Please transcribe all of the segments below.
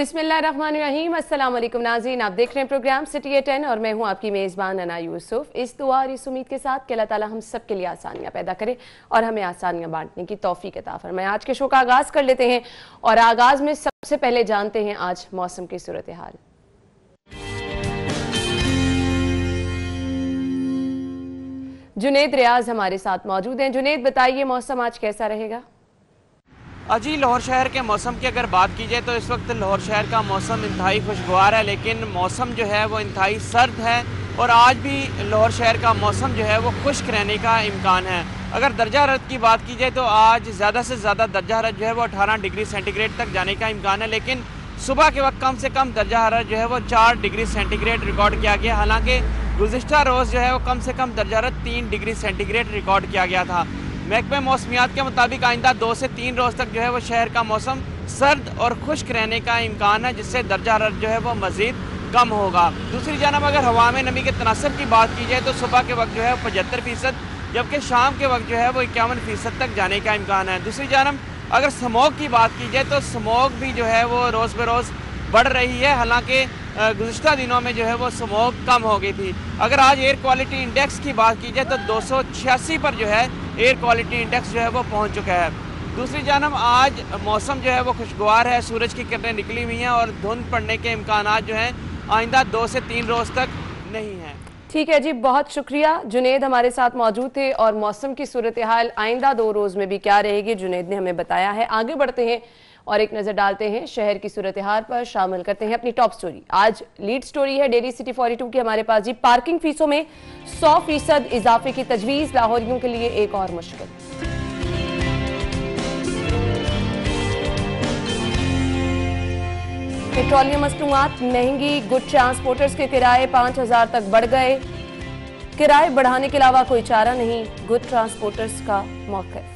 बिस्मिल्लाहिर्रहमानिर्रहीम, अस्सलाम वालेकुम नाज़रीन। आप देख रहे हैं प्रोग्राम सिटी एट 10 और मैं हूं आपकी मेज़बान अना यूसुफ। इस दुआ और इस उम्मीद के साथ कि अल्लाह ताला हम सब के लिए आसानियां पैदा करे और हमें आसानियां बांटने की तौफीक अता फरमाए। आज के शो का आगाज़ कर लेते हैं और आगाज़ में सबसे पहले जानते हैं आज मौसम की सूरत हाल। जुनेद रियाज हमारे साथ मौजूद हैं। जुनेद, बताइए मौसम आज कैसा रहेगा? जी, लाहौर शहर के मौसम की अगर बात की जाए तो इस वक्त लाहौर शहर का मौसम इंतहाई खुशगवार है, लेकिन मौसम जो है वो इंतहाई सर्द है और आज भी लाहौर शहर का मौसम जो है वो खुश्क रहने का इम्कान है। अगर दर्जा हरारत की बात की जाए तो आज ज़्यादा से ज़्यादा दर्जा हरारत जो है वो 18 डिग्री सेंटीग्रेड तक जाने का इम्कान है, लेकिन सुबह के वक्त कम से कम दर्जा हरारत जो है वो 4 डिग्री सेंटीग्रेड रिकॉर्ड किया गया। हालांकि गुज़िश्ता रोज़ जो है वो कम से कम दर्जा हरारत 3 डिग्री सेंटीग्रेड रिकॉर्ड किया गया था। महकमे मौसमियात के मुताबिक आइंदा 2 से 3 रोज़ तक जो है वो शहर का मौसम सर्द और खुश्क रहने का इम्कान है, जिससे दर्जा हरारत जो है वो मज़ीद कम होगा। दूसरी जानब अगर हवा में नमी के तनासब की बात की जाए तो सुबह के वक्त जो है 75%, जबकि शाम के वक्त जो है वो 51% तक जाने का इम्कान है। दूसरी जानब अगर स्मोक की बात की जाए तो स्मोक भी जो है वो रोज़ ब रोज़ बढ़ रही है, हालांकि गुज़िश्ता दिनों में जो है वो स्मोक कम हो गई थी। अगर आज एयर क्वालिटी इंडेक्स की बात की जाए तो 286 पर जो है एयर क्वालिटी इंडेक्स जो है वो पहुंच चुका है। दूसरी जानब आज मौसम जो है वो खुशगवार है, सूरज की किरणें निकली हुई हैं और धुंध पड़ने के इम्कानात जो हैं आइंदा 2 से 3 रोज़ तक नहीं हैं। ठीक है जी, बहुत शुक्रिया। जुनेद हमारे साथ मौजूद थे और मौसम की सूरत हाल आइंदा 2 रोज़ में भी क्या रहेगी जुनेद ने हमें बताया है। आगे बढ़ते हैं और एक नज़र डालते हैं शहर की सूरत हाल पर, शामिल करते हैं अपनी टॉप स्टोरी। आज लीड स्टोरी है डेली सिटी 42 की हमारे पास जी। पार्किंग फीसों में 100% इजाफे की तजवीज़, लाहौरियों के लिए एक और मुश्किल। पेट्रोलियम मसनूआत महंगी, गुड ट्रांसपोर्टर्स के किराए 5000 तक बढ़ गए। किराए बढ़ाने के अलावा कोई चारा नहीं, गुड ट्रांसपोर्टर्स का मौक़िफ़।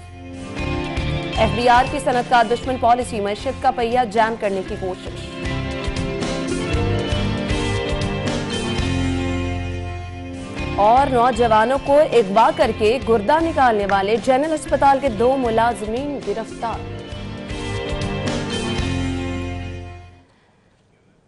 FBR की सनतकार दुश्मन पॉलिसी, मईशत का पहिया जैम करने की कोशिश। और नौजवानों को अगवा करके गुर्दा निकालने वाले जनरल अस्पताल के 2 मुलाजिमीन गिरफ्तार।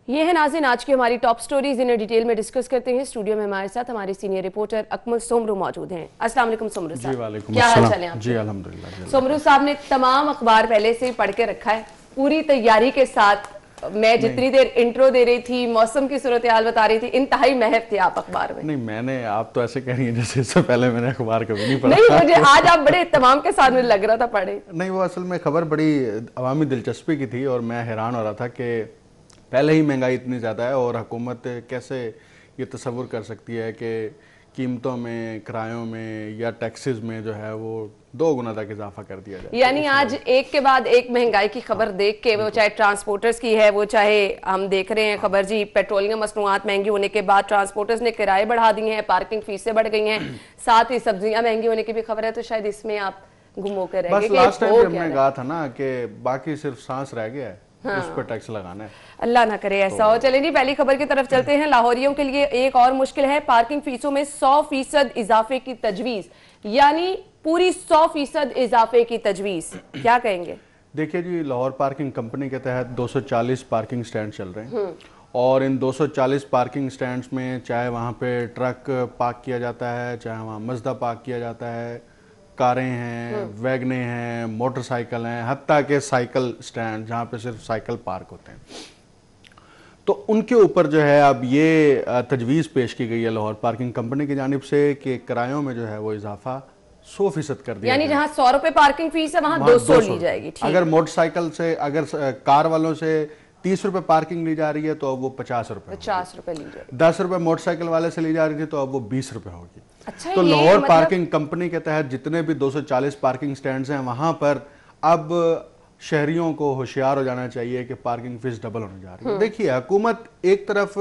ये है नाज़रीन आज की हमारी टॉप स्टोरीज, इन्हें डिटेल में डिस्कस करते हैं। स्टूडियो में हमारे साथ हमारे सीनियर रिपोर्टर अकमल सोमरू मौजूद हैं। अस्सलाम वालेकुम सोमरू साहब, क्या हाल चाल है आपके? जी अल्हम्दुलिल्लाह। सोमरू साहब ने तमाम अखबार पहले से ही पढ़ के रखा है, पूरी तैयारी के साथ। मैं जितनी देर इंट्रो दे रही थी, मौसम की सूरत हाल बता रही थी, इंतहाई महव थे आप अखबार में। नहीं, मैंने, आप तो ऐसे कह रही हैं जैसे इससे पहले मैंने अखबार कभी नहीं पढ़ा। नहीं, मुझे आज आप बड़े तमाम के साथ मुझे लग रहा था पढ़े। नहीं, वो असल में खबर बड़ी अवामी दिलचस्पी की थी और मैं हैरान हो रहा था कि पहले ही महंगाई इतनी ज़्यादा है और हुकूमत कैसे ये तसव्वुर कर सकती है कि कीमतों में, किरायों में या टैक्सेस में जो है वो 2 गुना तक इजाफा कर दिया जाए। यानी आज एक के बाद एक महंगाई की खबर देख के, वो चाहे ट्रांसपोर्टर्स की है, वो चाहे हम देख रहे हैं खबर जी पेट्रोलियम मसनूआत महंगी होने के बाद ट्रांसपोर्टर्स ने किराए बढ़ा दिए हैं, पार्किंग फीसें बढ़ गई हैं, साथ ही सब्जियां महंगी होने की भी खबर है। तो शायद इसमें आप गुम होकर रह गए। बस लास्ट टाइम जब मैं कहा था ना कि बाकी सिर्फ सांस रह गया है, हाँ, उस पर टैक्स लगाना है। अल्लाह ना करे ऐसा हो। चलें जी, पहली खबर की तरफ चलते हैं। लाहौरियों के लिए एक और मुश्किल है, पार्किंग फीसों में 100% इजाफे की तजवीज, यानी पूरी 100% इजाफे की तजवीज। क्या कहेंगे? देखिए जी, लाहौर पार्किंग कंपनी के तहत 240 पार्किंग स्टैंड चल रहे हैं और इन 240 पार्किंग स्टैंड्स में चाहे वहाँ पे ट्रक पार्क किया जाता है, चाहे वहाँ मज़दा पार्क किया जाता है, कारें हैं, वैगने हैं, मोटरसाइकिल हैं, हत्ता के साइकिल स्टैंड जहाँ पे सिर्फ साइकिल पार्क होते हैं, तो उनके ऊपर जो है अब ये तजवीज़ पेश की गई है लाहौर पार्किंग कंपनी की जानिब से कि किरायों में जो है वो इजाफा 100% कर दिया, यानी जहाँ 100 रुपए पार्किंग फीस है वहाँ 200 ली जाएगी। अगर मोटरसाइकिल से, अगर कार वालों से 30 रुपए पार्किंग ली जा रही है तो अब वो 50 रुपए ली जाएगी। 10 रुपए मोटरसाइकिल वाले से ली जा रही थी तो अब वो 20 रुपए होगी। अच्छा, तो लाहौर पार्किंग कंपनी के तहत जितने भी 240 पार्किंग स्टैंड्स हैं वहां पर अब शहरियों को होशियार हो जाना चाहिए कि पार्किंग फीस डबल होने जा रही है। देखिए, हुकूमत एक तरफ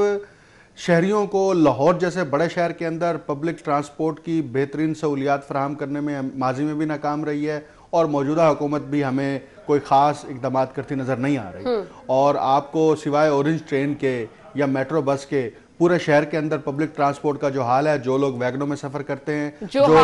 शहरियों को लाहौर जैसे बड़े शहर के अंदर पब्लिक ट्रांसपोर्ट की बेहतरीन सहूलियात फराहम करने में माजी में भी नाकाम रही है और मौजूदा हुकूमत भी हमें कोई ख़ास इकदाम करती नज़र नहीं आ रही। और आपको सिवाय ऑरेंज ट्रेन के या मेट्रो बस के पूरे शहर के अंदर पब्लिक ट्रांसपोर्ट का जो हाल है, जो लोग वैगनों में सफर करते हैं, जो लोग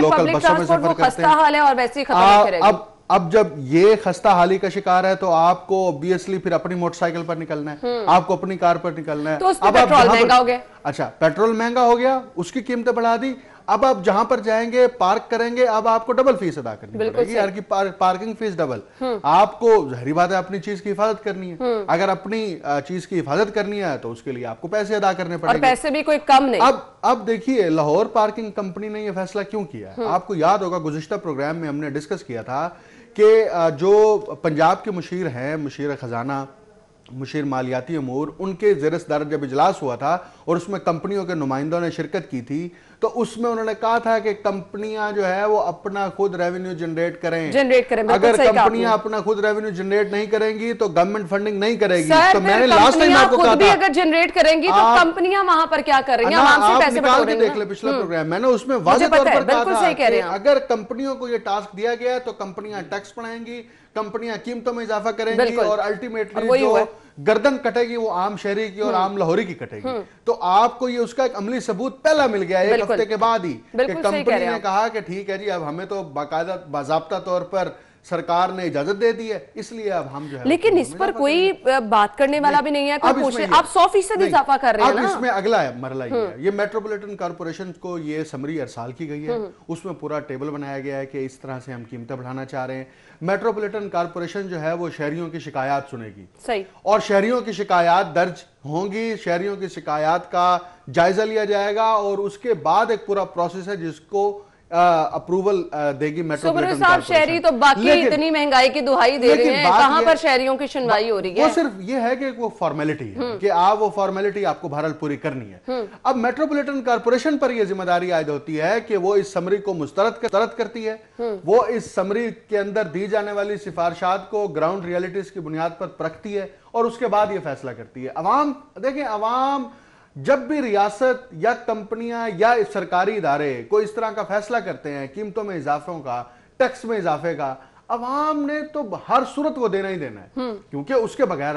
लोकल बसों में सफर करते हैं, हाल है और वैसे ही खत्म अब अब जब ये खस्ता हाली का शिकार है तो आपको ऑब्वियसली फिर अपनी मोटरसाइकिल पर निकलना है, आपको अपनी कार पर निकलना है। तो उस पे पेट्रोल महंगा हो गया। अच्छा, पेट्रोल महंगा हो गया, उसकी कीमतें बढ़ा दी। अब आप जहां पर जाएंगे पार्क करेंगे, अब आपको डबल फीस अदा करनी पड़ेगी यार, की पार्किंग फीस डबल। आपको जाहिर बात है अपनी चीज की हिफाजत करनी है, अगर अपनी चीज की हिफाजत करनी है तो उसके लिए आपको पैसे अदा करने पड़ेंगे, और पैसे भी कोई कम नहीं। अब देखिए लाहौर पार्किंग कंपनी ने यह फैसला क्यों किया है। आपको याद होगा गुज़िश्ता प्रोग्राम में हमने डिस्कस किया था कि जो पंजाब के मुशीर हैं, मुशीर खजाना, मुशीर मालियाती अमूर, उनके ज़ेर सदारत जब इजलास हुआ था और उसमें कंपनियों के नुमाइंदों ने शिरकत की थी, तो उसमें उन्होंने कहा था कि कंपनियां जो है वो अपना खुद रेवेन्यू जनरेट करें। अगर कंपनियां अपना खुद रेवेन्यू जनरेट नहीं करेंगी तो गवर्नमेंट फंडिंग नहीं करेगी। तो मैंने लास्ट टाइम आपको कहा था अगर जनरेट करेंगी तो कंपनियां वहां पर क्या कर रही हैं, आराम से पैसे बटोर रही हैं। देख ले पिछला प्रोग्राम, मैंने उसमें वाज़ेह तौर पर कहा था कि अगर कंपनियों को ये टास्क दिया गया है तो कंपनियां टैक्स बढ़ाएंगी, कंपनियां कीमतों में इजाफा करेंगी और अल्टीमेटली जो गर्दन कटेगी वो आम शहरी की और आम लाहौरी की कटेगी। तो आपको ये उसका एक अमली सबूत पहला मिल गया एक हफ्ते के बाद ही कि कंपनी ने कहा कि ठीक है जी, अब हमें तो बाकायदा बाज़ाब्ता तौर पर सरकार ने इजाजत दे दी है, इसलिए अब हम जो है, लेकिन इस पर कोई बात करने वाला भी नहीं है, कोई पूछे। आप 100% इजाफा कर रहे हैं ना। इसमें अगला है मरला ये मेट्रोपॉलिटन कॉर्पोरेशन को ये समरी अरसाल की गई है, उसमें पूरा टेबल बनाया गया है कि इस तरह से हम कीमतें बढ़ाना चाह रहे हैं। मेट्रोपॉलिटन कॉर्पोरेशन जो है वो शहरियों की शिकायत सुनेगी, सही, और शहरियों की शिकायत दर्ज होंगी, शहरियों की शिकायत का जायजा लिया जाएगा और उसके बाद एक पूरा प्रोसेस है जिसको अप्रूवल देगी मेट्रोपॉलिटन साहब। शहरी तो बाकी इतनी महंगाई की दुहाई दे रहे हैं, कहां पर शहरियों की सुनवाई हो रही है। वो सिर्फ ये है कि वो फॉर्मेलिटी है कि आप वो फॉर्मेलिटी आपको बहरहाल पूरी करनी है। अब मेट्रोपॉलिटन कॉर्पोरेशन पर यह जिम्मेदारी आयद होती है कि वो इस समरी को मुस्तरद करती है, वो इस समरी के अंदर दी जाने वाली सिफारिशात को ग्राउंड रियलिटीज की बुनियाद पर परखती है और उसके बाद ये फैसला करती है। अवाम देखें, अवाम जब भी रियासत या कंपनियां या सरकारी इदारे कोई इस तरह का फैसला करते हैं कीमतों में इजाफों का, टैक्स में इजाफे का, अवाम ने तो हर सूरत वो देना ही देना है, क्योंकि उसके बगैर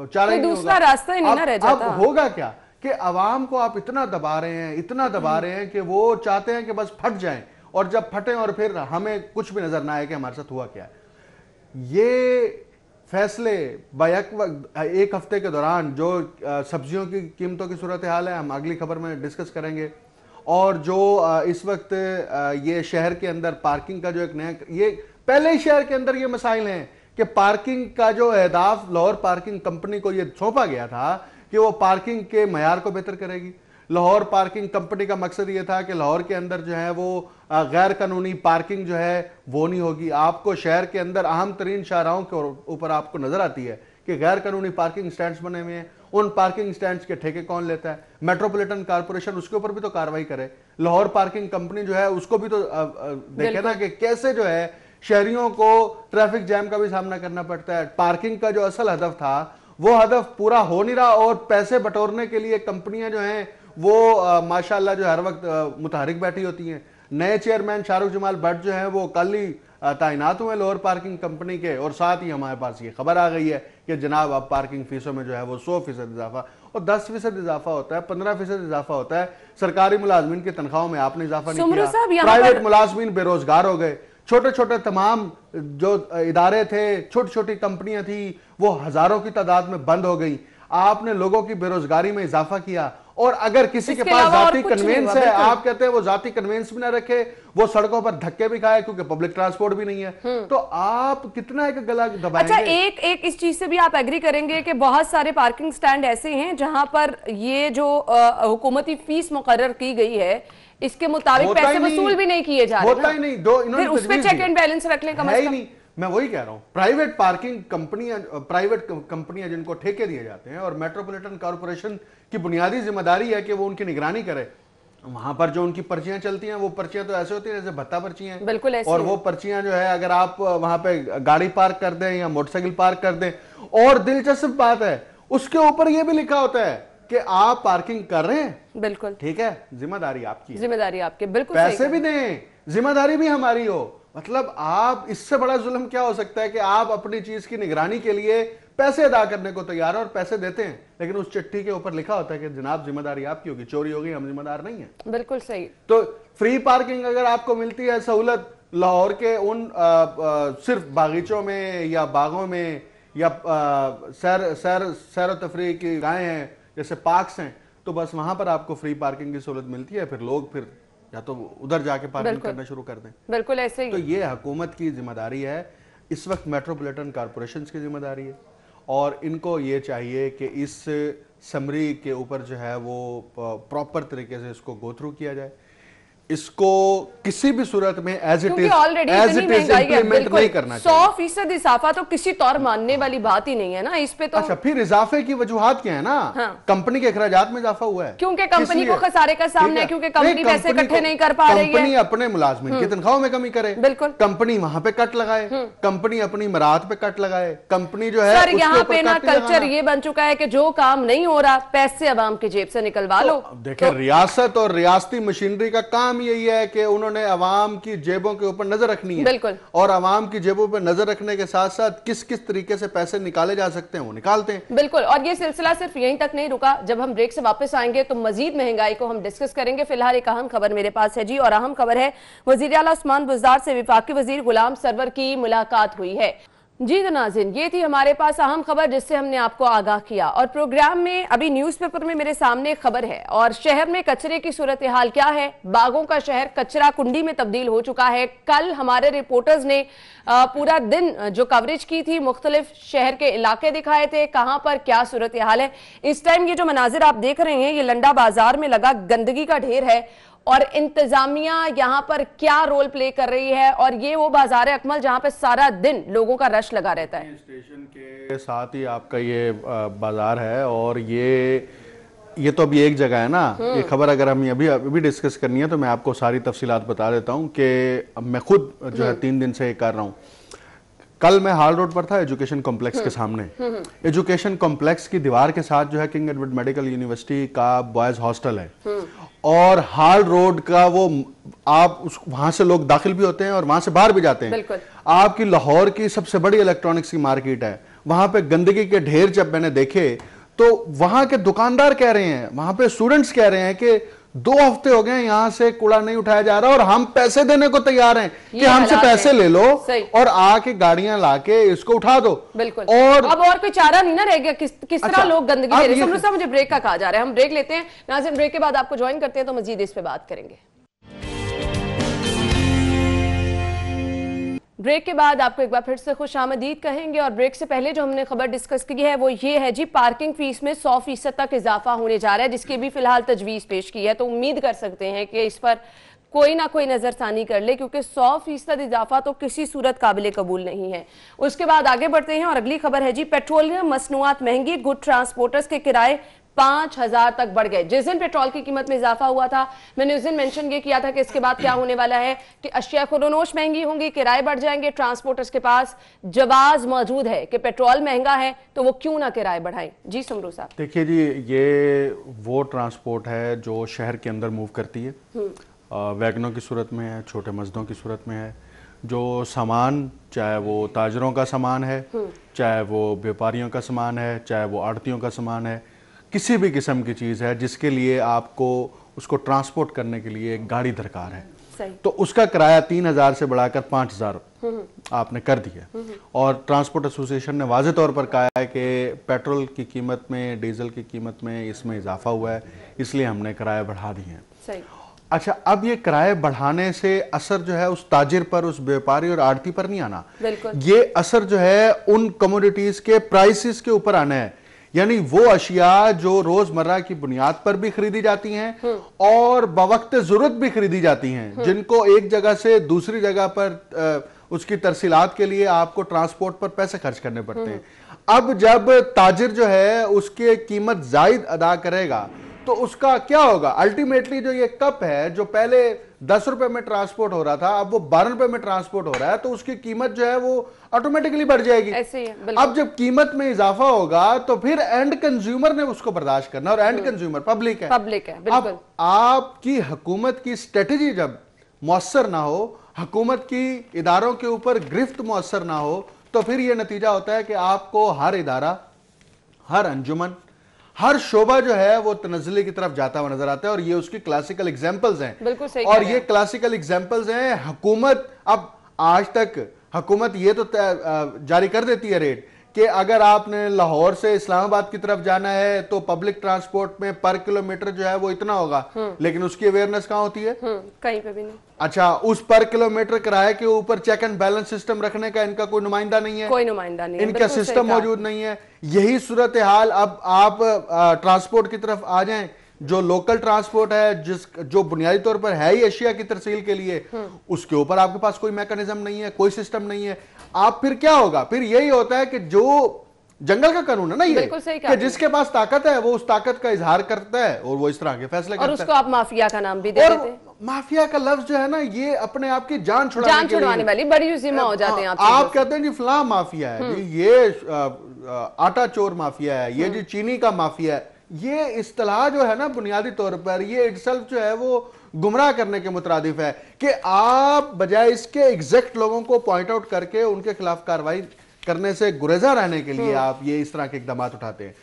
चारा ही नहीं होगा। रास्ता ही नहीं ना रह जाता। अब होगा क्या कि अवाम को आप इतना दबा रहे हैं, इतना दबा रहे हैं कि वो चाहते हैं कि बस फट जाएं, और जब फटे और फिर हमें कुछ भी नजर ना आए कि हमारे साथ हुआ क्या है। ये फैसले एक हफ्ते के दौरान जो सब्जियों की कीमतों की सूरत हाल है, हम अगली खबर में डिस्कस करेंगे, और जो इस वक्त ये शहर के अंदर पार्किंग का जो एक नया, ये पहले ही शहर के अंदर ये मसाइल हैं कि पार्किंग का जो अहदाफ लाहौर पार्किंग कंपनी को ये सौंपा गया था कि वो पार्किंग के मयार को बेहतर करेगी। लाहौर पार्किंग कंपनी का मकसद ये था कि लाहौर के अंदर जो है वो गैर कानूनी पार्किंग जो है वो नहीं होगी। आपको शहर के अंदर अहम तरीन शाहराहों के ऊपर आपको नजर आती है कि गैर कानूनी पार्किंग स्टैंड्स बने हुए हैं, उन पार्किंग स्टैंड्स के ठेके कौन लेता है? मेट्रोपॉलिटन कॉर्पोरेशन, उसके ऊपर भी तो कार्रवाई करे। लाहौर पार्किंग कंपनी जो है उसको भी तो देखे ना कि कैसे जो है शहरियों को ट्रैफिक जैम का भी सामना करना पड़ता है। पार्किंग का जो असल हदफ था वो हदफ पूरा हो नहीं रहा, और पैसे बटोरने के लिए कंपनियां जो हैं वो माशाल्लाह जो हर वक्त मुतहरिक बैठी होती हैं। नए चेयरमैन शाहरुख जमाल भट्ट जो है वो कल ही तैनात हुए लाहौर पार्किंग कंपनी के, और साथ ही हमारे पास ये खबर आ गई है कि जनाब अब पार्किंग फीसों में जो है वो 100% इजाफा और 10% इजाफा होता है, 15% इजाफा होता है। सरकारी मुलाजमीन की तनख्वाहों में आपने इजाफा नहीं किया, प्राइवेट मुलाजमीन बेरोजगार हो गए, छोटे छोटे तमाम जो इदारे थे, छोटी छोटी कंपनियां थी, वो हजारों की तादाद में बंद हो गई। आपने लोगों की बेरोजगारी में इजाफा किया, और अगर किसी के पास जाती कन्वेंस है, आप कहते हैं वो जाती कन्वेंस भी ना रखे, वो सड़कों पर धक्के भी खाए क्योंकि पब्लिक ट्रांसपोर्ट भी नहीं है, तो आप कितना एक गला दबाएंगे? अच्छा, एक इस चीज से भी आप एग्री करेंगे कि बहुत सारे पार्किंग स्टैंड ऐसे हैं जहां पर ये जो हुकूमती फीस मुकर्रर की गई है इसके मुताबिक पैसे वसूल भी नहीं किए जा रहे, होता ही नहीं। दो फिर उस पे चेक एंड बैलेंस रख लें कम से कम। मैं वही कह रहा हूं, प्राइवेट पार्किंग कंपनियां, प्राइवेट कंपनियां जिनको ठेके दिए जाते हैं, और मेट्रोपॉलिटन कॉर्पोरेशन की बुनियादी जिम्मेदारी है कि वो उनकी निगरानी करे। वहां पर जो उनकी पर्चियां चलती हैं वो पर्चियां तो ऐसे होती हैं जैसे भत्ता पर्चियां, बिल्कुल ऐसे, और वो पर्चियां जो है अगर आप वहां पे गाड़ी पार्क कर दें या मोटरसाइकिल पार्क कर दें, और दिलचस्प बात है उसके ऊपर ये भी लिखा होता है कि आप पार्किंग कर रहे हैं, बिल्कुल ठीक है, जिम्मेदारी आपकी है, जिम्मेदारी आपकी, बिल्कुल पैसे भी दें, जिम्मेदारी भी हमारी हो। मतलब आप इससे बड़ा जुल्म क्या हो सकता है कि आप अपनी चीज की निगरानी के लिए पैसे अदा करने को तैयार है और पैसे देते हैं, लेकिन उस चिट्ठी के ऊपर लिखा होता है कि जनाब जिम्मेदारी आपकी होगी, चोरी होगी हम जिम्मेदार नहीं है। बिल्कुल सही। तो फ्री पार्किंग अगर आपको मिलती है सहूलत, लाहौर के उन सिर्फ बागीचों में या बागों में या सैर सैर सैर तफरीह की गाहें हैं, जैसे पार्क्स हैं, तो बस वहां पर आपको फ्री पार्किंग की सहूलत मिलती है, फिर लोग फिर या तो उधर जाके पार्किंग करना शुरू कर दें। बिल्कुल ऐसे ही। तो ये हुकूमत की जिम्मेदारी है, इस वक्त मेट्रोपॉलिटन कॉरपोरेशन की जिम्मेदारी है, और इनको ये चाहिए कि इस समरी के ऊपर जो है वो प्रॉपर तरीके से इसको गो थ्रू किया जाए, इसको किसी भी सूरत में एज इट इज इम्प्लीमेंट नहीं करना चाहिए। 100% इजाफा तो किसी तौर मानने वाली बात ही नहीं है ना इस पे तो। अच्छा, फिर इजाफे की वजूहात क्या है ना? हाँ। कंपनी के अखराजात में इजाफा हुआ है क्योंकि कंपनी को खसारे का सामना है, क्योंकि कंपनी पैसे इकट्ठे नहीं कर पा रही है। कंपनी अपने मुलाजमिन की तनख्वाहों में कमी करे, बिल्कुल, कंपनी वहां पे कट लगाए, कंपनी अपनी मराहत पे कट लगाए, कंपनी जो है सर यहाँ पे ना कल्चर ये बन चुका है कि जो काम नहीं हो रहा पैसे अवाम की जेब से निकलवा लो। देखिए, रियासत और रियासती मशीनरी का काम यही है कि उन्होंने अवाम की जेबों के ऊपर नजर रखनी है, बिल्कुल, और अवाम की जेबों पर नजर रखने के साथ साथ किस किस तरीके से पैसे निकाले जा सकते हैं वो निकालते हैं। बिल्कुल, और ये सिलसिला सिर्फ यहीं तक नहीं रुका। जब हम ब्रेक से वापस आएंगे तो मजीद महंगाई को हम डिस्कस करेंगे। फिलहाल एक अहम खबर मेरे पास है जी, और अहम खबर है वजीर आला उस्मान बुज़दार से वफाकी वजीर गुलाम सरवर की मुलाकात हुई है। जी तो नाज़रीन, ये थी हमारे पास अहम खबर जिससे हमने आपको आगाह किया, और प्रोग्राम में अभी न्यूज़पेपर में मेरे सामने खबर है। और शहर में कचरे की सूरत हाल क्या है? बागों का शहर कचरा कुंडी में तब्दील हो चुका है। कल हमारे रिपोर्टर्स ने पूरा दिन जो कवरेज की थी, मुख्तलिफ शहर के इलाके दिखाए थे, कहां पर क्या सूरत हाल है। इस टाइम ये जो मनाजिर आप देख रहे हैं, ये लंडा बाजार में लगा गंदगी का ढेर है, और इंतजामिया यहाँ पर क्या रोल प्ले कर रही है। और ये वो बाजार है अकमल जहाँ पे सारा दिन लोगों का रश लगा रहता है। स्टेशन के साथ ही आपका ये बाजार है, और ये तो अभी एक जगह है ना। ये खबर अगर हम अभी डिस्कस करनी है तो मैं आपको सारी तफसीलात बता देता हूँ कि मैं खुद जो है 3 दिन से कर रहा हूँ। कल मैं हाल रोड पर था, एजुकेशन कॉम्प्लेक्स के सामने। एजुकेशन कॉम्प्लेक्स की दीवार के साथ जो है किंग एडवर्ड मेडिकल यूनिवर्सिटी का बॉयज हॉस्टल है, और हाल रोड का वो आप वहां से लोग दाखिल भी होते हैं और वहां से बाहर भी जाते हैं। आपकी लाहौर की सबसे बड़ी इलेक्ट्रॉनिक्स की मार्केट है, वहां पे गंदगी के ढेर जब मैंने देखे तो वहां के दुकानदार कह रहे हैं, वहां पे स्टूडेंट्स कह रहे हैं कि 2 हफ्ते हो गए यहां से कूड़ा नहीं उठाया जा रहा, और हम पैसे देने को तैयार हैं कि हमसे पैसे ले लो और आके गाड़ियां लाके इसको उठा दो। बिल्कुल, और अब और कोई चारा नहीं ना रह गया। किस तरह लोग गंदगी दे रहे हैं। मुझे ब्रेक का कहा जा रहा है, हम ब्रेक लेते हैं नाज़रीन। ब्रेक के बाद आपको ज्वाइन करते हैं तो मजीद इस पे बात करेंगे। ब्रेक के बाद आपको एक बार फिर से खुशामदीद कहेंगे, और ब्रेक से पहले जो हमने खबर डिस्कस की है वो ये है जी, पार्किंग फीस में 100% तक इजाफा होने जा रहा है, जिसकी भी फिलहाल तजवीज़ पेश की है। तो उम्मीद कर सकते हैं कि इस पर कोई ना कोई नजरसानी कर ले, क्योंकि 100% इजाफा तो किसी सूरत काबिल कबूल नहीं है। उसके बाद आगे बढ़ते हैं, और अगली खबर है जी, पेट्रोलियम मसनूआत महंगी, गुड ट्रांसपोर्टर्स के किराए 5000 तक बढ़ गए। जिस दिन पेट्रोल की कीमत में इजाफा हुआ था, मैंने उस दिन मेंशन ये किया था कि इसके बाद क्या होने वाला है कि अशिया खुदोनोश महंगी होंगी, किराए बढ़ जाएंगे। ट्रांसपोर्टर्स के पास जवाज मौजूद है कि पेट्रोल महंगा है तो वो क्यों ना किराए बढ़ाएं। जी समरू साहब। देखिए जी, ये वो ट्रांसपोर्ट है जो शहर के अंदर मूव करती है, वैगनों की सूरत में है, छोटे मजदों की सूरत में है। जो सामान, चाहे वो ताजरों का सामान है, चाहे वो व्यापारियों का सामान है, चाहे वो आड़तियों का सामान है, किसी भी किस्म की चीज़ है जिसके लिए आपको उसको ट्रांसपोर्ट करने के लिए एक गाड़ी दरकार है, तो उसका किराया 3000 से बढ़ाकर 5000 आपने कर दिया। और ट्रांसपोर्ट एसोसिएशन ने वाज़े तौर पर कहा है कि पेट्रोल की कीमत में, डीजल की कीमत में इसमें इजाफा हुआ है, इसलिए हमने किराए बढ़ा दिए हैं। अच्छा, अब ये किराए बढ़ाने से असर जो है उस ताजिर पर, उस व्यापारी और आड़ती पर नहीं आना, ये असर जो है उन कमोडिटीज के प्राइसेस के ऊपर आना है। यानी वो अशिया जो रोजमर्रा की बुनियाद पर भी खरीदी जाती हैं और बवक्त जरूरत भी खरीदी जाती हैं, जिनको एक जगह से दूसरी जगह पर उसकी तरसीलात के लिए आपको ट्रांसपोर्ट पर पैसे खर्च करने पड़ते हैं। अब जब ताजिर जो है उसकी कीमत जायद अदा करेगा तो उसका क्या होगा? अल्टीमेटली जो ये कप है जो पहले 10 रुपए में ट्रांसपोर्ट हो रहा था, अब वो 12 रुपए में ट्रांसपोर्ट हो रहा है, तो उसकी कीमत जो है वो ऑटोमेटिकली बढ़ जाएगी। ऐसे ही अब जब कीमत में इजाफा होगा तो फिर एंड कंज्यूमर ने उसको बर्दाश्त करना, और एंड कंज्यूमर पब्लिक है। बिल्कुल। अब आपकी हुकूमत की स्ट्रेटेजी जब मौसर ना हो, हुकूमत की इदारों के ऊपर गिरफ्त मौसर ना हो, तो फिर यह नतीजा होता है कि आपको हर इदारा, हर अंजुमन, हर शोबा जो है वो तनज़्ज़ुली की तरफ जाता हुआ नजर आता है और ये उसकी क्लासिकल एग्जांपल्स हैं। बिल्कुल सही और ये क्लासिकल एग्जांपल्स हैं। हुकूमत अब आज तक हुकूमत ये तो जारी कर देती है रेट कि अगर आपने लाहौर से इस्लामाबाद की तरफ जाना है तो पब्लिक ट्रांसपोर्ट में पर किलोमीटर जो है वो इतना होगा, लेकिन उसकी अवेयरनेस कहां होती है? कहीं पे भी नहीं। अच्छा, उस पर किलोमीटर किराए के ऊपर चेक एंड बैलेंस सिस्टम रखने का इनका कोई नुमाइंदा नहीं है, कोई नुमाइंदा नहीं है, इनका सिस्टम मौजूद नहीं है। यही सूरत हाल अब आप ट्रांसपोर्ट की तरफ आ जाएं, जो लोकल ट्रांसपोर्ट है जो बुनियादी तौर पर है ही एशिया की तरसील के लिए, उसके ऊपर आपके पास कोई मैकेनिज्म नहीं है, कोई सिस्टम नहीं है। आप फिर क्या होगा? फिर यही होता है कि जो जंगल का कानून है ना ये, कि जिसके पास ताकत है वो उस ताकत का इजहार करता है और वो इस तरह के फैसले करता है। और उसको आप माफिया का नाम भी दे देते हैं। माफिया का लफ्ज जो है ना, ये अपने आप की जान छुड़ाने वाली बड़ी जिम्मा हो जाते हैं। आप कहते हैं जी फलां माफिया है, ये आटा चोर माफिया है, ये जी चीनी का माफिया है। ये इस्तिलाह जो है ना बुनियादी तौर पर ये इटसेल्फ जो है वो गुमराह करने के मुतरादिफ है कि आप बजाय इसके एग्जैक्ट लोगों को पॉइंट आउट करके उनके खिलाफ कार्रवाई करने से गुरेजा रहने के लिए आप ये इस तरह के इकदाम उठाते हैं।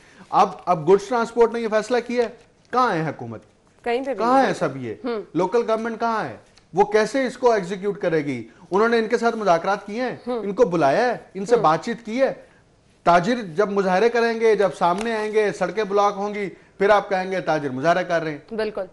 अब गुड्स ट्रांसपोर्ट ने ये फैसला किया, कहां है हुकूमत? कहीं पे कहां है सब? ये लोकल गवर्नमेंट कहां है? वो कैसे इसको एग्जीक्यूट करेगी? उन्होंने इनके साथ मुज़ाकरात किए हैं, इनको बुलाया है, इनसे बातचीत की है। ताजिर जब मुजाहरे करेंगे, जब सामने आएंगे, सड़कें ब्लॉक होंगी, फिर आप कहेंगे ताजिर मुजाहरा कर रहे हैं। बिल्कुल।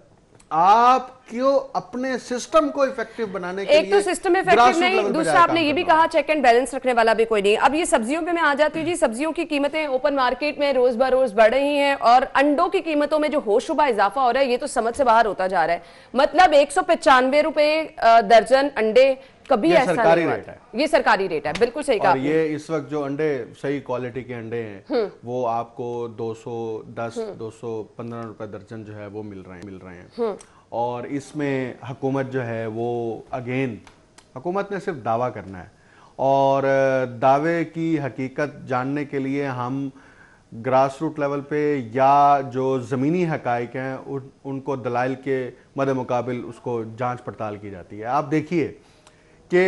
आप क्यों अपने सिस्टम को इफेक्टिव बनाने के लिए, एक तो सिस्टम इफेक्टिव नहीं, दूसरा आपने ये भी कहा चेक एंड बैलेंस रखने वाला भी कोई नहीं। अब ये सब्जियों पे मैं आ जाती हूँ जी। सब्जियों की कीमतें ओपन मार्केट में रोज ब रोज बढ़ रही हैं और अंडों की कीमतों में जो होशरुबा इजाफा हो रहा है ये तो समझ से बाहर होता जा रहा है। मतलब 195 रुपए दर्जन अंडे, कभी ऐसा नहीं हुआ। ये सरकारी रेट है, बिल्कुल सही कहा। ये इस वक्त जो अंडे सही क्वालिटी के अंडे हैं वो आपको 210 215 रुपए दर्जन जो है वो मिल रहे हैं। और इसमें हुकूमत जो है वो अगेन हुकूमत ने सिर्फ दावा करना है और दावे की हकीकत जानने के लिए हम ग्रास रूट लेवल पे या जो ज़मीनी हकाइक हैं उनको दलाइल के मद्दे मुकाबिल उसको जांच पड़ताल की जाती है। आप देखिए कि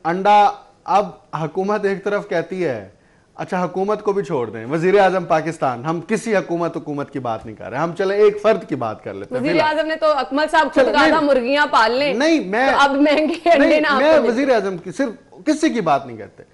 अंडा, अब हुकूमत एक तरफ कहती है, अच्छा हुकूमत को भी छोड़ दें, वजीर आजम पाकिस्तान, हम किसी हुकूमत की बात नहीं कर रहे, हम चले एक फर्द की बात कर लेते हैं। वजीर आजम ने तो अकमल साहब खुद कहा था मुर्गियां पाल लें। नहीं, मैं तो अब महंगे अंडे ना, मैं वजीर आजम की सिर्फ किसी की बात नहीं करते।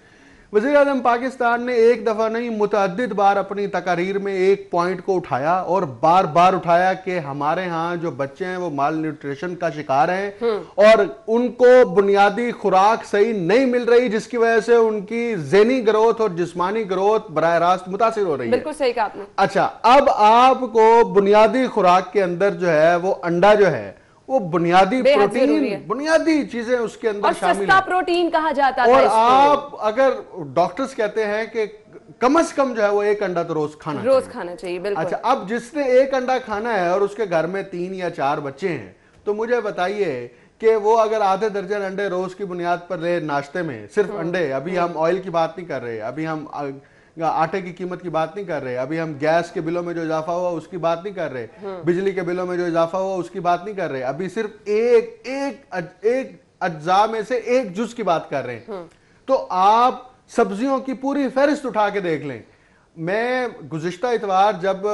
वज़ीर आज़म पाकिस्तान ने एक दफ़ा नहीं मुतअद्दिद बार अपनी तकारीर में एक पॉइंट को उठाया और बार बार उठाया कि हमारे यहाँ जो बच्चे हैं वो माल न्यूट्रिशन का शिकार हैं और उनको बुनियादी खुराक सही नहीं मिल रही, जिसकी वजह से उनकी ज़हनी ग्रोथ और जिस्मानी ग्रोथ बराह रास्त मुतासिर हो रही है। बिल्कुल सही कहा आपने। अच्छा, अब आपको बुनियादी खुराक के अंदर जो है वो अंडा जो है वो बुनियादी प्रोटीन, बुनियादी चीजें उसके अंदर शामिल है। प्रोटीन कहा जाता है। और आप अगर डॉक्टर्स कहते हैं कि कम से कम जो है वो एक अंडा तो रोज खाना चाहिए। बिल्कुल। अच्छा, अब जिसने एक अंडा खाना है और उसके घर में 3 या 4 बच्चे हैं, तो मुझे बताइए कि वो अगर आधे दर्जन अंडे रोज की बुनियाद पर ले नाश्ते में, सिर्फ अंडे, अभी हम ऑयल की बात नहीं कर रहे, अभी हम आटे की कीमत की बात नहीं कर रहे, अभी हम गैस के बिलों में जो इजाफा हुआ उसकी बात नहीं कर रहे, बिजली के बिलों में जो इजाफा हुआ उसकी बात नहीं कर रहे, अभी सिर्फ एक अज्जा में से एक जुज की बात कर रहे हैं। तो आप सब्जियों की पूरी फहरिस्त उठा के देख लें। मैं गुज़िश्ता इतवार जब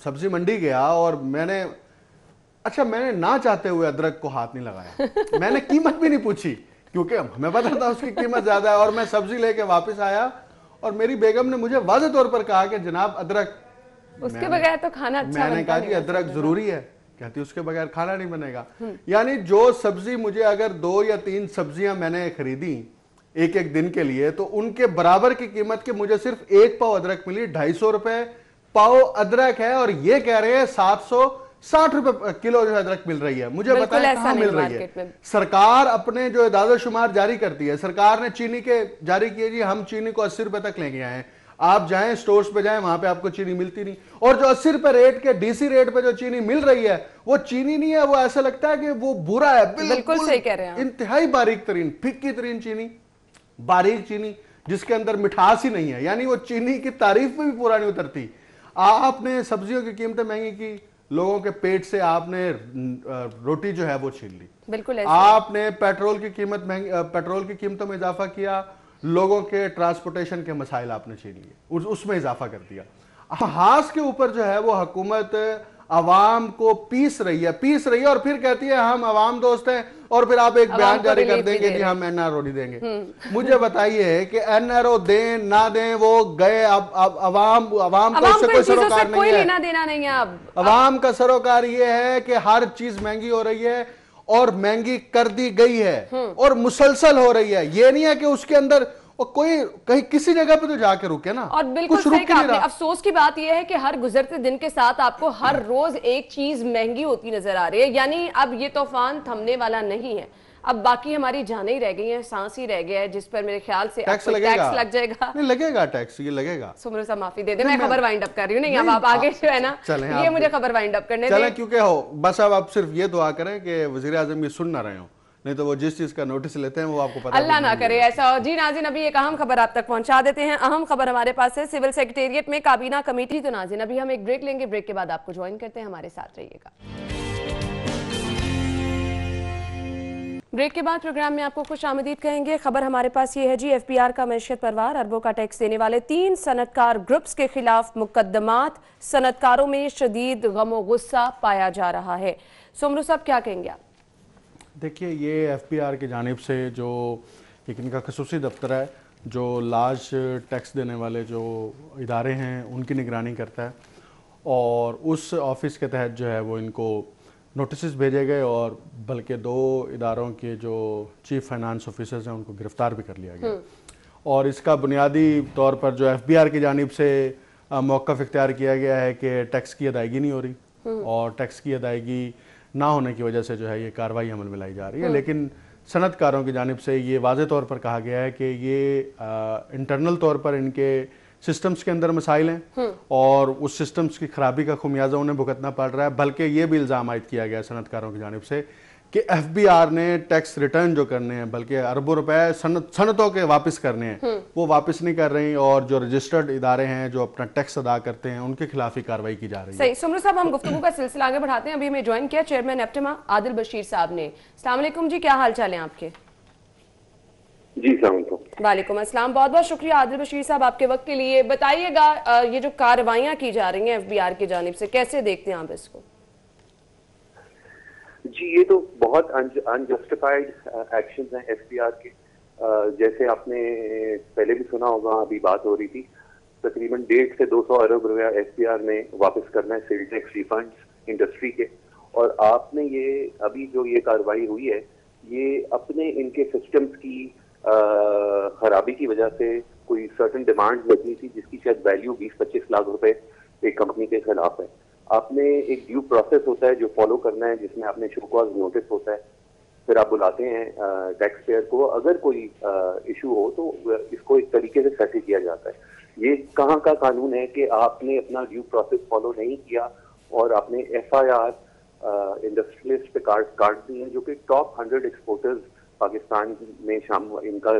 सब्जी मंडी गया और मैंने ना चाहते हुए अदरक को हाथ नहीं लगाया, मैंने कीमत भी नहीं पूछी क्योंकि हमें पता था उसकी कीमत ज्यादा है, और मैं सब्जी लेके वापस आया और मेरी बेगम ने मुझे वाज़े तौर पर कहा कि जनाब अदरक उसके बगैर तो खाना अच्छा मैंने कहा कि अदरक जरूरी है, कहती उसके बगैर खाना नहीं बनेगा। यानी जो सब्जी मुझे अगर 2 या 3 सब्जियां मैंने खरीदी एक दिन के लिए, तो उनके बराबर की कीमत के मुझे सिर्फ 1 पाव अदरक मिली। 250 रुपए पाव अदरक है और ये कह रहे हैं 760 रुपए किलो जो अदरक मिल रही है। मुझे बताएं कहां मिल रही है? सरकार अपने जो इदादत शुमार जारी करती है, सरकार ने चीनी के जारी किए जी हम चीनी को 80 रुपए तक लेके आए हैं, आप जाएं स्टोर्स पे जाएं वहां पे आपको चीनी मिलती नहीं, और जो 80 रुपए रेट के डीसी रेट पे जो चीनी मिल रही है वो चीनी नहीं है, वो ऐसा लगता है कि वो बुरा है। बिल्कुल सही कह रहे हैं, इंतहाई बारीक तरीन फिक्की तरीन चीनी, बारीक चीनी जिसके अंदर मिठास ही नहीं है, यानी वो चीनी की तारीफ में भी पूरा नहीं उतरती। आपने सब्जियों की कीमतें महंगी की, लोगों के पेट से आपने रोटी जो है वो छीन ली। बिल्कुल आपने पेट्रोल की कीमतों में इजाफा किया, लोगों के ट्रांसपोर्टेशन के मसाइल आपने छीन लिए, उसमें इजाफा कर दिया। हास के ऊपर जो है वो हुकूमत अवाम को पीस रही है और फिर कहती है हम अवाम दोस्त हैं, और फिर आप एक बयान जारी कर देंगे कि हम एनआरओ नहीं देंगे। मुझे बताइए कि एनआरओ दें ना दें, वो गए। अब अवाम का उससे कोई सरोकार नहीं है, लेना देना नहीं है। अब अवाम का सरोकार ये है कि हर चीज महंगी हो रही है और महंगी कर दी गई है और मुसलसल हो रही है। ये नहीं है कि उसके अंदर और कोई कहीं किसी जगह पे तो जाके रुके ना। और बिल्कुल सही कहा आपने। अफसोस की बात यह है कि हर गुजरते दिन के साथ आपको हर रोज एक चीज महंगी होती नजर आ रही है। यानी अब ये तूफान थमने वाला नहीं है। अब बाकी हमारी जानें ही रह गई हैं, सांस ही रह गया है, जिस पर मेरे ख्याल से टैक्स लग जाएगा। नहीं लगेगा टैक्स, ये लगेगा। सुमरू साहब माफी दे दे, मैं खबर वाइंड अप कर रही हूँ। नहीं अब आप आगे जो है ना, ये मुझे खबर वाइंड अप करने चलें, क्योंकि हो बस अब आप सिर्फ ये दुआ करें कि वजीर आजम ये सुन ना रहे हो, नहीं तो वो जिस चीज का नोटिस लेते हैं वो आपको पता अल्लाह ना करे ऐसा हो। जी नाज़रीन, अभी एक अहम खबर आप तक पहुंचा देते हैं। अहम खबर हमारे पास है सिविल सेक्रेटेरिएट में काबीना कमेटी। तो नाज़रीन अभी हम एक ब्रेक लेंगे, ब्रेक के बाद आपको ज्वाइन करते हैं, हमारे साथ रहिएगा। ब्रेक के बाद प्रोग्राम में आपको खुश आमदीद कहेंगे। खबर हमारे पास ये है जी, एफबीआर का मैशियत परवार अरबों का टैक्स देने वाले 3 सनतकार ग्रुप्स के खिलाफ मुकदमात। सनतकारों में शदीद गम गुस्सा पाया जा रहा है। सुमरू साहब क्या कहेंगे आप? देखिए, ये एफबीआर की जानिब से जो एक इनका खसूसी दफ्तर है जो लार्ज टैक्स देने वाले जो इदारे हैं उनकी निगरानी करता है, और उस ऑफिस के तहत जो है वो इनको नोटिस भेजे गए और बल्कि 2 इदारों के जो चीफ फाइनेंस ऑफिसर्स हैं उनको गिरफ्तार भी कर लिया गया। और इसका बुनियादी तौर पर जो एफबीआर की जानिब से मौक़िफ़ इख्तियार किया गया है कि टैक्स की अदायगी नहीं हो रही और टैक्स की अदायगी ना होने की वजह से जो है ये कार्रवाई अमल में लाई जा रही है। लेकिन सनतकारों की जानिब से ये वाज़े तौर पर कहा गया है कि ये इंटरनल तौर पर इनके सिस्टम्स के अंदर मसाइल हैं और उस सिस्टम्स की खराबी का खुमियाजा उन्हें भुगतना पड़ रहा है। बल्कि ये भी इल्ज़ाम आयद किया गया है सनतकारों की जानिब से कि एफबीआर ने टैक्स रिटर्न जो करने हैं, बल्कि अरबों रुपए सनतों के वापस करने हैं, वो वापस नहीं कर रही, और जो रजिस्टर्ड इदारे हैं जो अपना टैक्स अदा करते हैं उनके खिलाफ ही कार्रवाई की जा रही है। सही। सुमरू साहब, हम गुफ्तगू का सिलसिला आगे बढ़ाते हैं। अभी हमें ज्वाइन किया चेयरमैन एप्टिमा आदिल बशीर साहब ने। अस्सलाम वालेकुम जी, क्या हाल चाल है आपके? जी वालेकुम अस्सलाम। बहुत बहुत शुक्रिया आदिल बशीर साहब आपके वक्त के लिए। बताइएगा ये जो कार्रवाइयां की जा रही हैं एफबीआर की जानिब से, कैसे देखते हैं आप इसको? जी, ये तो बहुत अनजस्टिफाइड एक्शंस हैं एफबीआर के। जैसे आपने पहले भी सुना होगा, अभी बात हो रही थी, तकरीबन 150 से 200 अरब रुपया एफबीआर ने वापस करना है सेल टैक्स रिफंड्स इंडस्ट्री के। और आपने ये अभी जो ये कार्रवाई हुई है, ये अपने इनके सिस्टम्स की खराबी की वजह से कोई सर्टन डिमांड लगी थी जिसकी शायद वैल्यू 20-25 लाख रुपए एक कंपनी के खिलाफ है। आपने एक ड्यू प्रोसेस होता है जो फॉलो करना है, जिसमें आपने शो कॉज नोटिस होता है, फिर आप बुलाते हैं टैक्स पेयर को। अगर कोई इशू हो तो इसको एक तरीके से सेटल किया जाता है। ये कहाँ का कानून है कि आपने अपना ड्यू प्रोसेस फॉलो नहीं किया और आपने एफआईआर इंडस्ट्रियलिस्ट पे काट दी है, जो कि टॉप 100 एक्सपोर्टर्स पाकिस्तान में इनका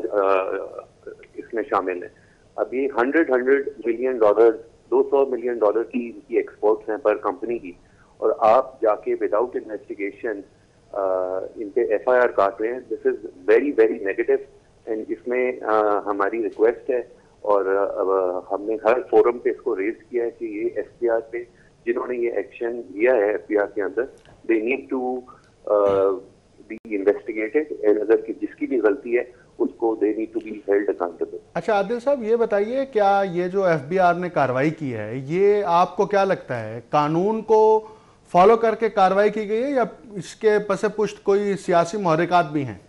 इसमें शामिल है। अब ये $100 मिलियन, $200 मिलियन की इनकी एक्सपोर्ट्स हैं पर कंपनी की, और आप जाके विदाउट इन्वेस्टिगेशन इन पे एफआईआर काट रहे हैं। This is very very negative, and इसमें हमारी रिक्वेस्ट है और हमने हर फोरम पे इसको रेज किया है कि ये एफबीआर पे जिन्होंने ये एक्शन लिया है एफबीआर के अंदर, they need to be investigated, and अगर जिसकी भी गलती है उसको they need to be held accountable. अच्छा आदिल साहब, ये बताइए, क्या ये जो एफबीआर ने कार्रवाई की है, ये आपको क्या लगता है कानून को फॉलो करके कार्रवाई की गई है या इसके पसे पुष्ट कोई सियासी मुहर्रिकात भी हैं?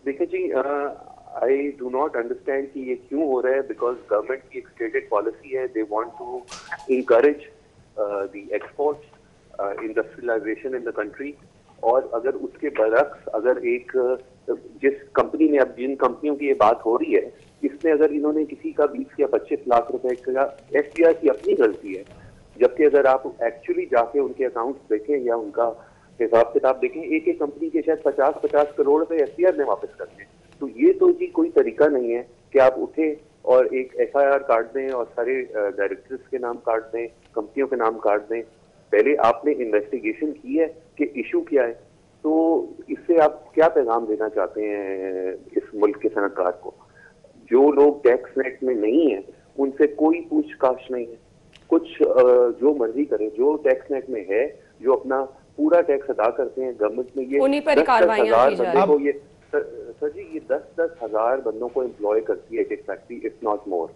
देखिए जी, आई डू नॉट अंडरस्टैंड कि ये क्यों हो रहा है, बिकॉज गवर्नमेंट की एक स्टेटेड पॉलिसी है, they want to encourage the exports, industrialization in the country. और अगर उसके बरक्स अगर एक जिस कंपनी में, अब जिन कंपनियों की ये बात हो रही है, इसमें अगर इन्होंने किसी का 20 या 25 लाख रुपए का, एफबीआर की अपनी गलती है, जबकि अगर आप एक्चुअली जाके उनके अकाउंट्स देखें या उनका हिसाब किताब देखें, एक एक कंपनी के शायद 50-50 करोड़ रुपए एफबीआर ने वापस करने। तो ये तो जी कोई तरीका नहीं है कि आप उठे और एक एफआईआर काट दें और सारे डायरेक्टर्स के नाम काट दें, कंपनियों के नाम काट दें। पहले आपने इन्वेस्टिगेशन की है कि इशू क्या है। तो इससे आप क्या पैगाम देना चाहते हैं इस मुल्क के सनतकार को? जो लोग टैक्स नेट में नहीं है उनसे कोई पूछताछ नहीं है। कुछ जो मर्जी करे, जो टैक्स नेट में है, जो अपना पूरा टैक्स अदा करते हैं गवर्नमेंट में, ये उन्हीं पर कार्रवाइयां की जा रही बंदों को, ये सर जी ये 10-10 हजार बंदों को एम्प्लॉय करती है एक फैक्ट्री, इफ नॉट मोर।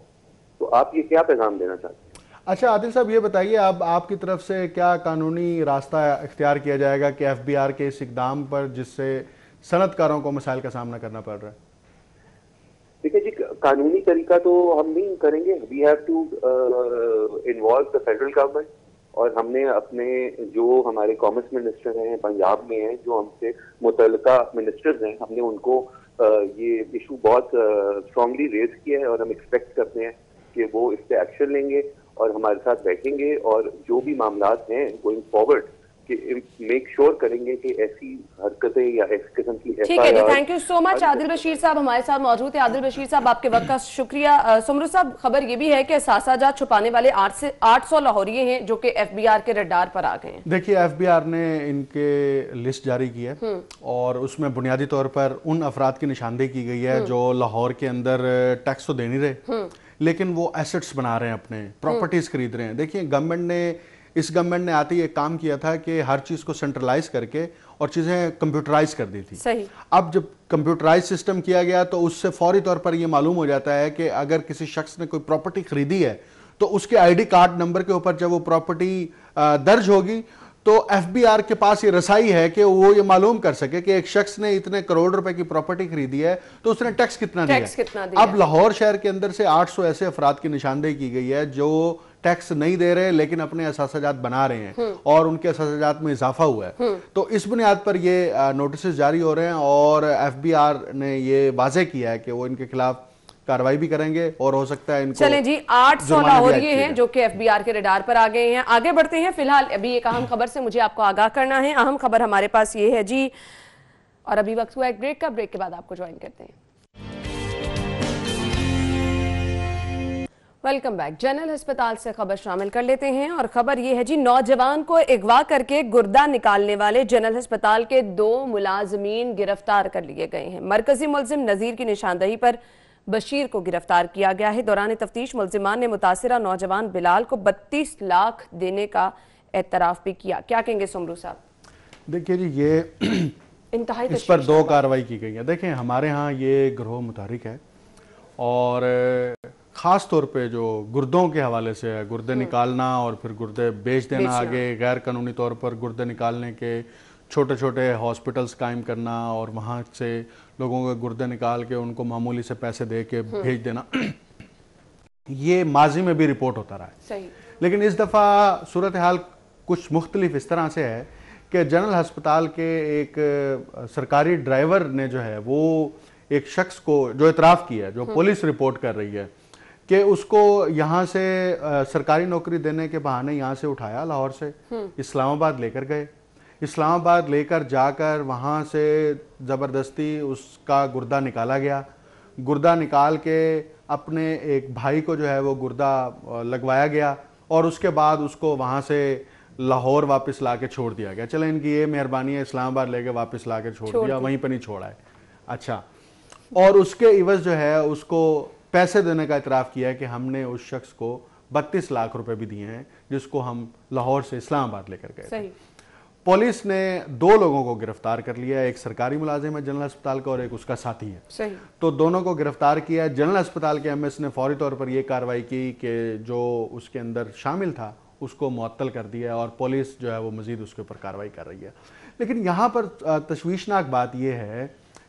तो आप ये क्या पैगाम देना चाहते हैं? अच्छा आदिल साहब, ये बताइए, अब आपकी तरफ से क्या कानूनी रास्ता इख्तियार किया जाएगा कि एफबीआर के इस इकदाम पर, जिससे सनतकारों को मसाइल का सामना करना पड़ रहा है? देखिए जी, कानूनी तरीका तो हम नहीं करेंगे। We have to involve the federal government, और हमने अपने जो हमारे कॉमर्स मिनिस्टर हैं पंजाब में हैं, जो हमसे मुतल्लिका मिनिस्टर्स हैं, हमने उनको ये इशू बहुत स्ट्रांगली रेज किया है, और हम एक्सपेक्ट करते हैं कि वो इस पर एक्शन लेंगे और हमारे साथ बैठेंगे, और जो भी मामलात हैं गोइंग फॉरवर्ड कि मेक श्योर करेंगे कि ऐसी हरकतें या इस किस्म की ठीक है जी। Thank you so much. Adil Bashir साहब हमारे साथ मौजूद है। आदिल बशीर साहब, आपके वक्त का शुक्रिया। सुमरू साहब, खबर ये भी है कि सासाजात छुपाने वाले 800 लाहौरिये हैं जो कि एफबीआर के रडार पर आ गए हैं। देखिए, एफबीआर ने इनके लिस्ट जारी की है और उसमें बुनियादी तौर पर उन अफराद की निशानदेही की गई है जो लाहौर के अंदर टैक्स तो दे नहीं रहे, लेकिन वो एसेट्स बना रहे हैं, अपने प्रॉपर्टीज खरीद रहे हैं। देखिए, इस गवर्नमेंट ने आते ही एक काम किया था कि हर चीज को सेंट्रलाइज करके और चीजें कंप्यूटराइज कर दी थी। सही। अब जब कंप्यूटराइज सिस्टम किया गया तो उससे फौरी तौर पर यह मालूम हो जाता है कि अगर किसी शख्स ने कोई प्रॉपर्टी खरीदी है तो उसके आईडी कार्ड नंबर के ऊपर जब वो प्रॉपर्टी दर्ज होगी तो एफबीआर के पास ये रसाई है कि वो ये मालूम कर सके कि एक शख्स ने इतने करोड़ रुपए की प्रॉपर्टी खरीदी है तो उसने टैक्स कितना दिया। अब लाहौर शहर के अंदर से 800 ऐसे अफराद की निशानदेही की गई है जो टैक्स नहीं दे रहे लेकिन अपने असासाजात बना रहे हैं और उनके असासाजात में इजाफा हुआ है। तो इस बुनियाद पर ये नोटिस जारी हो रहे हैं और एफबीआर ने ये वाजे किया है कि वो इनके खिलाफ कार्रवाई भी करेंगे और हो सकता है इनको। चले जी, 800 लाहौरिये हैं जो कि एफबीआर के रडार पर आ गए हैं। आगे बढ़ते हैं। फिलहाल अभी एक अहम खबर से मुझे आपको आगाह करना है। अहम खबर हमारे पास ये है जी, और अभी वक्त हुआ एक ब्रेक का। ब्रेक के बाद आपको ज्वाइन करते हैं। Welcome back. जनरल अस्पताल से खबर शामिल कर लेते हैं और खबर यह है जी, नौजवान को अगवा करके गुर्दा निकालने वाले जनरल अस्पताल के 2 मुलाजमीन गिरफ्तार कर लिए गए हैं। मरकजी मुलजिम नजीर की निशानदही पर बशीर को गिरफ्तार किया गया है। दौरान तफ्तीश मुलजिमान ने मुतासिरा नौजवान बिलाल को 32 लाख देने का एतराफ भी किया। क्या कहेंगे सुमरू साहब? देखिए जी, ये इंतहाई इस पर 2 कार्रवाई की गई है। देखें, हमारे यहाँ ये गिरोह मुतहरिक है और ख़ास तौर पे जो गुर्दों के हवाले से है, गुर्दे निकालना और फिर गुर्दे बेच देना आगे, गैर कानूनी तौर पर गुर्दे निकालने के छोटे छोटे हॉस्पिटल्स कायम करना और वहाँ से लोगों के गुर्दे निकाल के उनको मामूली से पैसे दे के भेज देना, ये माजी में भी रिपोर्ट होता रहा है। सही। लेकिन इस दफ़ा सूरत हाल कुछ मुख्तलिफ इस तरह से है कि जनरल अस्पताल के एक सरकारी ड्राइवर ने जो है वो एक शख्स को जो इतराफ़ किया है, जो पुलिस रिपोर्ट कर रही है कि उसको यहाँ से सरकारी नौकरी देने के बहाने यहाँ से उठाया, लाहौर से इस्लामाबाद लेकर गए। इस्लामाबाद लेकर जाकर वहाँ से ज़बरदस्ती उसका गुर्दा निकाला गया। गुर्दा निकाल के अपने एक भाई को जो है वो गुर्दा लगवाया गया और उसके बाद उसको वहाँ से लाहौर वापस ला के छोड़ दिया गया। चले, इनकी ये मेहरबानी है, इस्लामाबाद लेके वापस ला के छोड़ दिया, वहीं पर नहीं छोड़ा है। अच्छा, और उसके इवज जो है उसको पैसे देने का इतराफ़ किया है कि हमने उस शख्स को 32 लाख रुपए भी दिए हैं जिसको हम लाहौर से इस्लामाबाद लेकर गए। पुलिस ने 2 लोगों को गिरफ्तार कर लिया है, एक सरकारी मुलाजिम है जनरल अस्पताल का और एक उसका साथी है। सही। तो दोनों को गिरफ्तार किया है। जनरल अस्पताल के एमएस ने फौरी तौर पर यह कार्रवाई की कि जो उसके अंदर शामिल था उसको मुअत्तल कर दिया और पुलिस जो है वो मजीद उसके ऊपर कार्रवाई कर रही है। लेकिन यहाँ पर तशवीशनाक बात यह है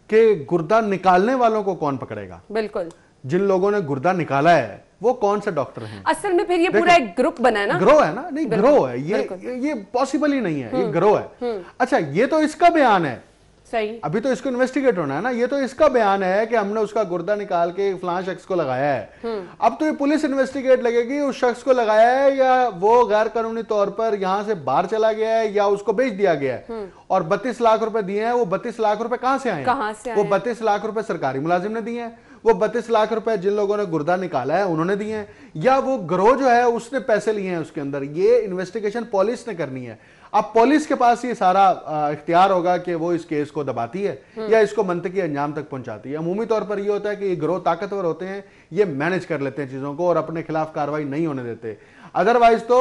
कि गुर्दा निकालने वालों को कौन पकड़ेगा? बिल्कुल, जिन लोगों ने गुर्दा निकाला है वो कौन सा डॉक्टर हैं? असल में फिर ये पूरा एक ग्रुप बना है ना, ग्रोह है ना? नहीं, ग्रोह है ये पॉसिबल ही नहीं है, ये ग्रोह है। अच्छा, ये तो इसका बयान है। सही। अभी तो इसको इन्वेस्टिगेट होना है ना। ये तो इसका बयान है कि हमने उसका गुर्दा निकाल के फलां शख्स को लगाया है। अब तो ये पुलिस इन्वेस्टिगेट लगेगी उस शख्स को लगाया है या वो गैर कानूनी तौर पर यहां से बाहर चला गया है या उसको बेच दिया गया है। और 32 लाख रुपए दिए हैं। वो 32 लाख रुपए कहां से आए? वो 32 लाख रुपए सरकारी मुलाजिम ने दिए हैं, वो 32 लाख रुपए जिन लोगों ने गुर्दा निकाला है उन्होंने दिए हैं, या वो गिरोह जो है उसने पैसे लिए हैं उसके अंदर। ये इन्वेस्टिगेशन पुलिस ने करनी है। अब पुलिस के पास ये सारा इख्तियार होगा कि वो इस केस को दबाती है या इसको मंतकी अंजाम तक पहुंचाती है। अमूमी तौर पर ये होता है कि ये गिरोह ताकतवर होते हैं, ये मैनेज कर लेते हैं चीजों को और अपने खिलाफ कार्रवाई नहीं होने देते। अदरवाइज तो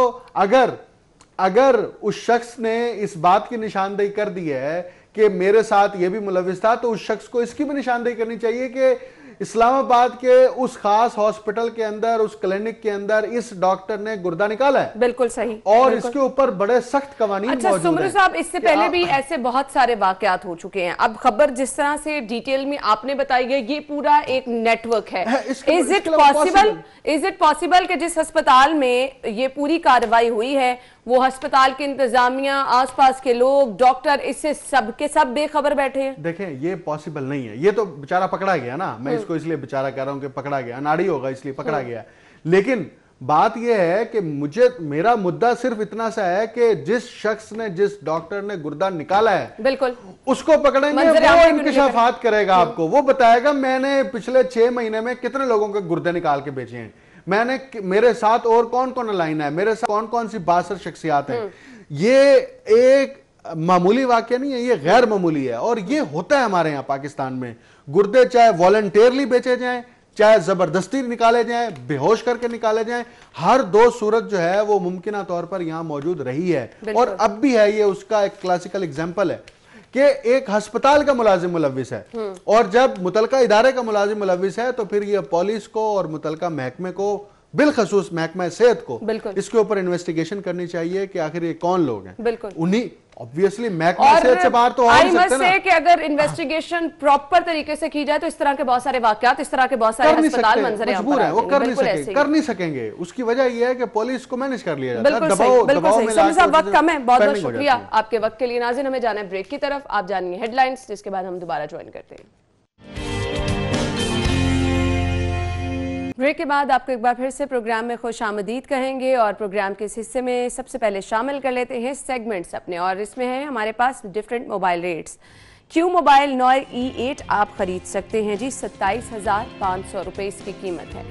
अगर उस शख्स ने इस बात की निशानदेही कर दी है कि मेरे साथ ये भी मुलविस था, तो उस शख्स को इसकी भी निशानदेही करनी चाहिए कि इस्लामाबाद के उस खास हॉस्पिटल के अंदर, उस क्लिनिक के अंदर इस डॉक्टर ने गुर्दा निकाला है। बिल्कुल सही। और बिल्कुल। इसके ऊपर बड़े सख्त कवानीन अच्छा सुमरू साहब, इससे पहले भी ऐसे बहुत सारे वाकयात हो चुके हैं। अब खबर जिस तरह से डिटेल में आपने बताई है, ये पूरा एक नेटवर्क है। इज इट पॉसिबल कि जिस अस्पताल में ये पूरी कार्रवाई हुई है वो अस्पताल की इंतजामिया, आसपास के लोग, डॉक्टर, इससे सब के सब बेखबर बैठे हैं? देखें, ये पॉसिबल नहीं है। ये तो बेचारा पकड़ा गया ना, मैं इसको इसलिए बेचारा कह रहा हूं कि पकड़ा गया, अनाड़ी होगा इसलिए पकड़ा गया। लेकिन बात यह है कि मेरा मुद्दा सिर्फ इतना सा है कि जिस शख्स ने, जिस डॉक्टर ने गुर्दा निकाला है, बिल्कुल उसको पकड़ेंगे, वो इंकिशाफात करेगा, आपको वो बताएगा मैंने पिछले 6 महीने में कितने लोगों के गुर्दे निकाल के बेचे हैं, मेरे साथ और कौन कौन लाइन है, मेरे साथ कौन कौन सी 62 शख्सियात हैं। ये एक मामूली वाकया नहीं है, ये गैर मामूली है और ये होता है हमारे यहाँ पाकिस्तान में। गुर्दे चाहे वॉलंटियरली बेचे जाएं, चाहे जबरदस्ती निकाले जाएं, बेहोश करके निकाले जाएं, हर दो सूरत जो है वो मुमकिन तौर पर यहां मौजूद रही है और अब भी है। ये उसका एक क्लासिकल एग्जांपल है कि एक अस्पताल का मुलाजिम मुलविस है और जब मुतलका इदारे का मुलाजिम मुलविस है तो फिर ये पुलिस को और मुतलका महकमे को, बिलखसूस महकमा सेहत को, इसके ऊपर इन्वेस्टिगेशन करनी चाहिए कि आखिर ये कौन लोग हैं। बिल्कुल उन्हीं, ऑब्वियसली महकमा सेहत से बाहर तो आई मस्ट से कि अगर इन्वेस्टिगेशन प्रॉपर तरीके से की जाए तो इस तरह के बहुत सारे वाकयात, इस तरह के बहुत सारे अस्पताल मंजर मजबूर है, वो कर नहीं सकेंगे। उसकी वजह यह है कि पुलिस को मैनेज कर लिया जाता है। बिल्कुल वक्त कम है। बहुत बहुत शुक्रिया आपके वक्त के लिए। नाज़रीन, हमें जाना है ब्रेक की तरफ, आप जानिए हेडलाइंस, जिसके बाद हम दोबारा ज्वाइन करते हैं। ब्रेक के बाद आपको एक बार फिर से प्रोग्राम में खुश आमदीद कहेंगे और प्रोग्राम के इस हिस्से में सबसे पहले शामिल कर लेते हैं सेगमेंट्स अपने, और इसमें है हमारे पास different mobile rates. Q mobile noir E8 आप खरीद सकते हैं जी, 27,500 रुपये इसकी कीमत है।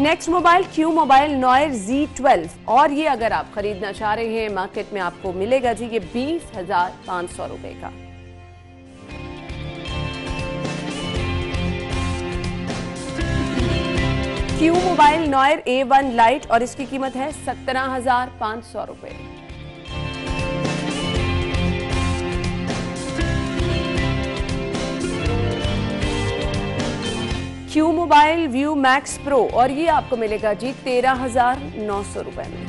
Next mobile Q mobile noir Z12, और ये अगर आप खरीदना चाह रहे हैं मार्केट में आपको मिलेगा जी ये 20,500 रुपये का। Q mobile noir A1 light और इसकी कीमत है 17,500 रुपये। Q mobile view max pro, और ये आपको मिलेगा जी 13,900 रुपये में।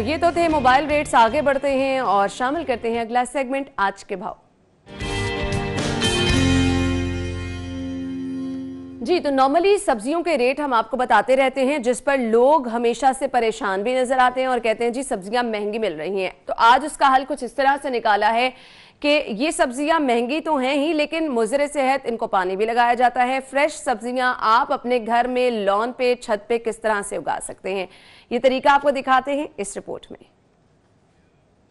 ये तो थे मोबाइल रेट्स। आगे बढ़ते हैं और शामिल करते हैं अगला सेगमेंट, आज के भाव। जी, तो नॉर्मली सब्जियों के रेट हम आपको बताते रहते हैं, जिस पर लोग हमेशा से परेशान भी नजर आते हैं और कहते हैं जी सब्जियां महंगी मिल रही हैं। तो आज उसका हल कुछ इस तरह से निकाला है कि ये सब्जियां महंगी तो हैं ही, लेकिन मुज़र सेहत इनको पानी भी लगाया जाता है। फ्रेश सब्जियां आप अपने घर में, लॉन पे, छत पे किस तरह से उगा सकते हैं, ये तरीका आपको दिखाते हैं इस रिपोर्ट में।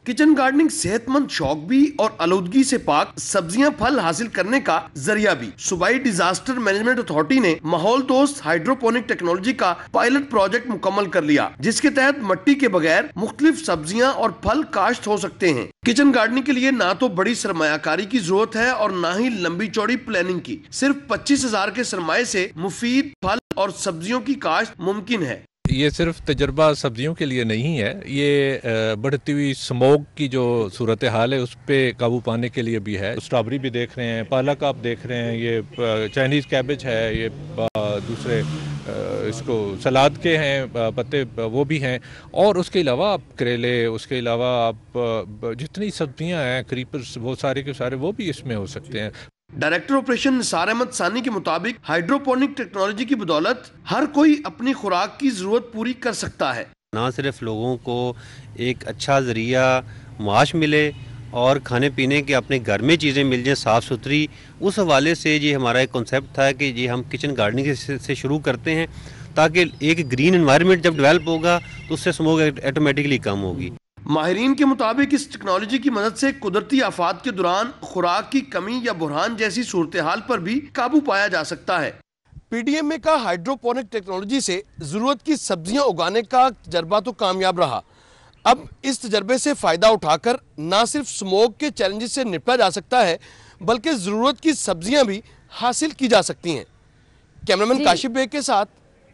किचन गार्डनिंग सेहतमंद शौक भी और आलूदगी से पाक सब्जियां फल हासिल करने का जरिया भी। सूबाई डिजास्टर मैनेजमेंट अथॉरिटी ने माहौल दोस्त हाइड्रोपोनिक टेक्नोलॉजी का पायलट प्रोजेक्ट मुकम्मल कर लिया, जिसके तहत मिट्टी के बगैर मुख्तलिफ सब्जियां और फल काश्त हो सकते हैं। किचन गार्डनिंग के लिए ना तो बड़ी सरमायाकारी की जरूरत है और ना ही लंबी चौड़ी प्लानिंग की। सिर्फ 25,000 के सरमाए से मुफीद फल और सब्जियों की काश्त मुमकिन है। ये सिर्फ तजर्बा सब्जियों के लिए नहीं है, ये बढ़ती हुई स्मोक की जो सूरत हाल है उस पर काबू पाने के लिए भी है। स्ट्रॉबेरी भी देख रहे हैं, पालक आप देख रहे हैं, ये चाइनीज़ कैबेज है, ये दूसरे इसको सलाद के हैं पत्ते वो भी हैं, और उसके अलावा आप करेले, उसके अलावा आप जितनी सब्जियां हैं क्रीपर्स, वो सारे के सारे वो भी इसमें हो सकते हैं। डायरेक्टर ऑपरेशन निसार अहमद सानी के मुताबिक हाइड्रोपोनिक टेक्नोलॉजी की बदौलत हर कोई अपनी खुराक की जरूरत पूरी कर सकता है। ना सिर्फ लोगों को एक अच्छा जरिया माश मिले और खाने पीने के अपने घर में चीज़ें मिल जाएं साफ़ सुथरी, उस हवाले से ये हमारा एक कॉन्सेप्ट था कि ये हम किचन गार्डनिंग से शुरू करते हैं, ताकि एक ग्रीन एनवायरनमेंट जब डेवलप होगा तो उससे स्मोक ऑटोमेटिकली कम होगी। माहिरीन के मुताबिक इस टेक्नोलॉजी की मदद से कुदरती आफात के दौरान खुराक की कमी या बुरहान जैसी सूरत हाल पर भी काबू पाया जा सकता है। PDMA का हाइड्रोपोनिक टेक्नोलॉजी से जरूरत की सब्जियां उगाने का तजर्बा तो कामयाब रहा। अब इस तजर्बे से फायदा उठाकर न सिर्फ स्मोक के चैलेंजेस से निपटा जा सकता है बल्कि जरूरत की सब्जियां भी हासिल की जा सकती हैं। कैमरामैन काशिफ बेग के साथ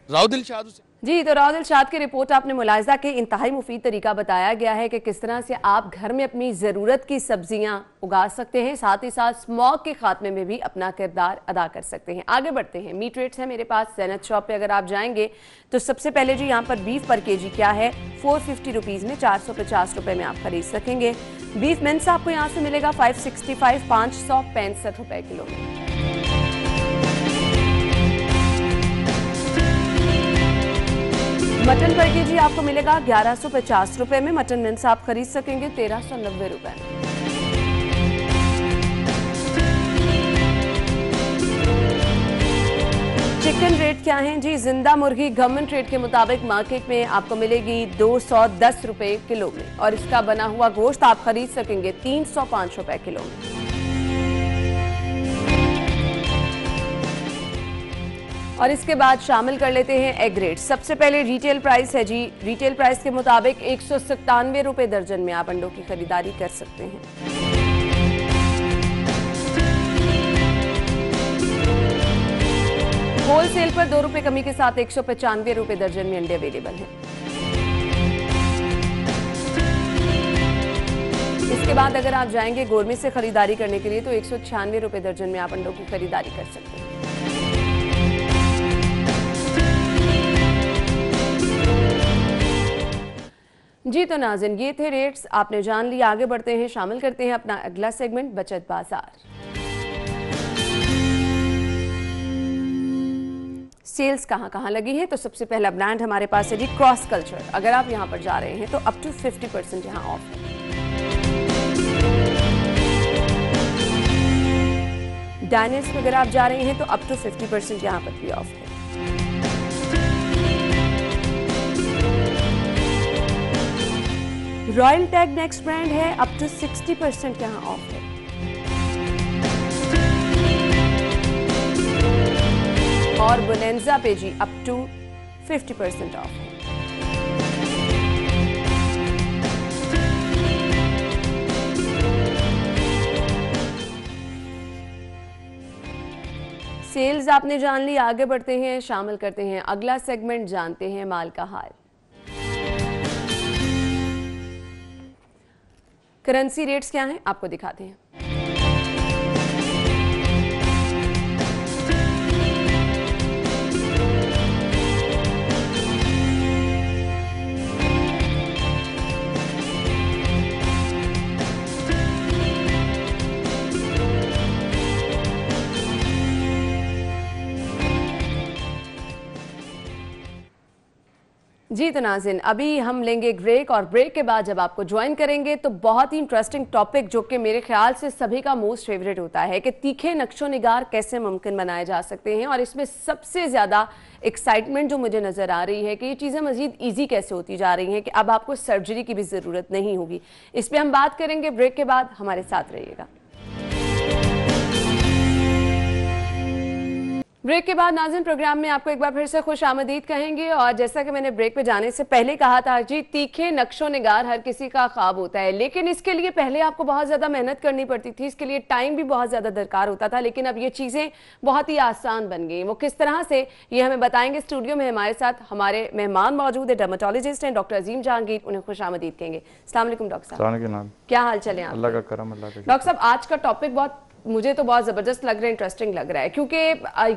राव दिलशाद हुसैन। जी, तो राव दिलशाद की रिपोर्ट आपने मुलाहिजा के इंतहाई मुफीद तरीका बताया गया है कि किस तरह से आप घर में अपनी ज़रूरत की सब्जियां उगा सकते हैं, साथ ही साथ स्मॉग के खात्मे में भी अपना किरदार अदा कर सकते हैं। आगे बढ़ते हैं, मीट रेट्स है मेरे पास ज़ैनत शॉप पे। अगर आप जाएंगे तो सबसे पहले जी यहाँ पर बीफ पर केजी क्या है, 450 रुपीज़ में 450 रुपये में आप खरीद सकेंगे। बीफ मिन्स आपको यहाँ से मिलेगा 565 565 रुपये किलो में। मटन पर केजी आपको मिलेगा 1150 रुपए में। मटन मिन्स आप खरीद सकेंगे 1390 रुपए में। चिकन रेट क्या है जी, जिंदा मुर्गी गवर्नमेंट रेट के मुताबिक मार्केट में आपको मिलेगी 210 रुपए किलो में और इसका बना हुआ गोश्त आप खरीद सकेंगे 305 रुपए किलो में। और इसके बाद शामिल कर लेते हैं एग रेट। सबसे पहले रिटेल प्राइस है जी, रिटेल प्राइस के मुताबिक 197 रुपए दर्जन में आप अंडों की खरीदारी कर सकते हैं। होलसेल पर 2 रुपए कमी के साथ 195 रुपए दर्जन में अंडे अवेलेबल हैं। इसके बाद अगर आप जाएंगे गोरमे से खरीदारी करने के लिए तो 196 रुपए दर्जन में आप अंडों की खरीदारी कर सकते हैं। जी, तो नाज़रीन ये थे रेट्स, आपने जान लिया। आगे बढ़ते हैं, शामिल करते हैं अपना अगला सेगमेंट बचत बाजार। सेल्स कहाँ कहाँ लगी है, तो सबसे पहला ब्रांड हमारे पास है जी क्रॉस कल्चर। अगर आप यहाँ पर जा रहे हैं तो अप टू 50% यहाँ ऑफ है। डायनेस में अगर आप जा रहे हैं तो अप टू 50% यहाँ पर भी ऑफ है। रॉयल टैग नेक्स्ट ब्रांड है, अप टू 60% यहाँ ऑफ है। और बोनेंजा पे जी अप टू 50% ऑफ है। सेल्स आपने जान ली, आगे बढ़ते हैं, शामिल करते हैं अगला सेगमेंट, जानते हैं माल का हाल। करेंसी रेट्स क्या हैं आपको दिखाते हैं। जी, तो नाज़रीन अभी हम लेंगे एक ब्रेक और ब्रेक के बाद जब आपको ज्वाइन करेंगे तो बहुत ही इंटरेस्टिंग टॉपिक जो कि मेरे ख्याल से सभी का मोस्ट फेवरेट होता है कि तीखे नक्शो निगार कैसे मुमकिन बनाए जा सकते हैं। और इसमें सबसे ज़्यादा एक्साइटमेंट जो मुझे नज़र आ रही है कि ये चीज़ें मज़ीद ईजी कैसे होती जा रही हैं कि अब आपको सर्जरी की भी ज़रूरत नहीं होगी। इस पर हम बात करेंगे ब्रेक के बाद, हमारे साथ रहिएगा। ब्रेक के बाद नाज़रीन प्रोग्राम में आपको एक बार फिर से खुश आमदीद कहेंगे। और जैसा कि मैंने ब्रेक पे जाने से पहले कहा था जी, तीखे नक्शो निगार हर किसी का ख्वाब होता है, लेकिन इसके लिए पहले आपको बहुत ज़्यादा मेहनत करनी पड़ती थी, इसके लिए टाइम भी बहुत ज़्यादा दरकार होता था। लेकिन अब ये चीज़ें बहुत ही आसान बन गई। वो किस तरह से, ये हमें बताएंगे। स्टूडियो में हमारे साथ हमारे मेहमान मौजूद है, डर्मेटोलॉजिस्ट हैं डॉक्टर अजीम जहांगीर। उन्हें खुश आमदीद कहेंगे। अस्सलाम वालेकुम डॉक्टर साहब, क्या हाल चले आप? अल्लाह का करम, अल्लाह का। डॉक्टर साहब आज का टॉपिक बहुत, मुझे तो बहुत ज़बरदस्त लग रहा है, इंटरेस्टिंग लग रहा है, क्योंकि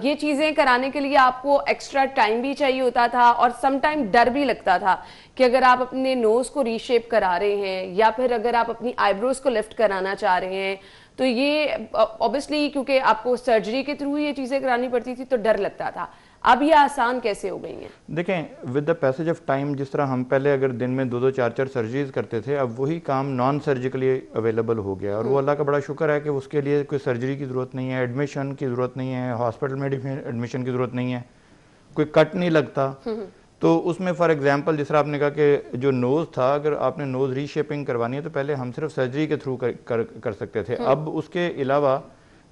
ये चीज़ें कराने के लिए आपको एक्स्ट्रा टाइम भी चाहिए होता था और सम टाइम डर भी लगता था कि अगर आप अपने नोज़ को रीशेप करा रहे हैं या फिर अगर आप अपनी आईब्रोज को लिफ्ट कराना चाह रहे हैं तो ये ऑब्वियसली क्योंकि आपको सर्जरी के थ्रू ये चीज़ें करानी पड़ती थी तो डर लगता था। अब ये आसान कैसे हो गई हैं? देखें, with the passage of time, जिस तरह हम पहले अगर दिन में 2-2 4-4 सर्जरीज करते थे, अब वही काम नॉन सर्जिकली अवेलेबल हो गया। और वो अल्लाह का बड़ा शुक्र है कि उसके लिए कोई सर्जरी की ज़रूरत नहीं है, एडमिशन की ज़रूरत नहीं है, हॉस्पिटल में एडमिशन की ज़रूरत नहीं है, कोई कट नहीं लगता। तो उसमें फॉर एग्जांपल जिस तरह आपने कहा कि जो नोज़ था, अगर आपने नोज़ रीशेपिंग करवानी है तो पहले हम सिर्फ सर्जरी के थ्रू कर सकते थे। अब उसके अलावा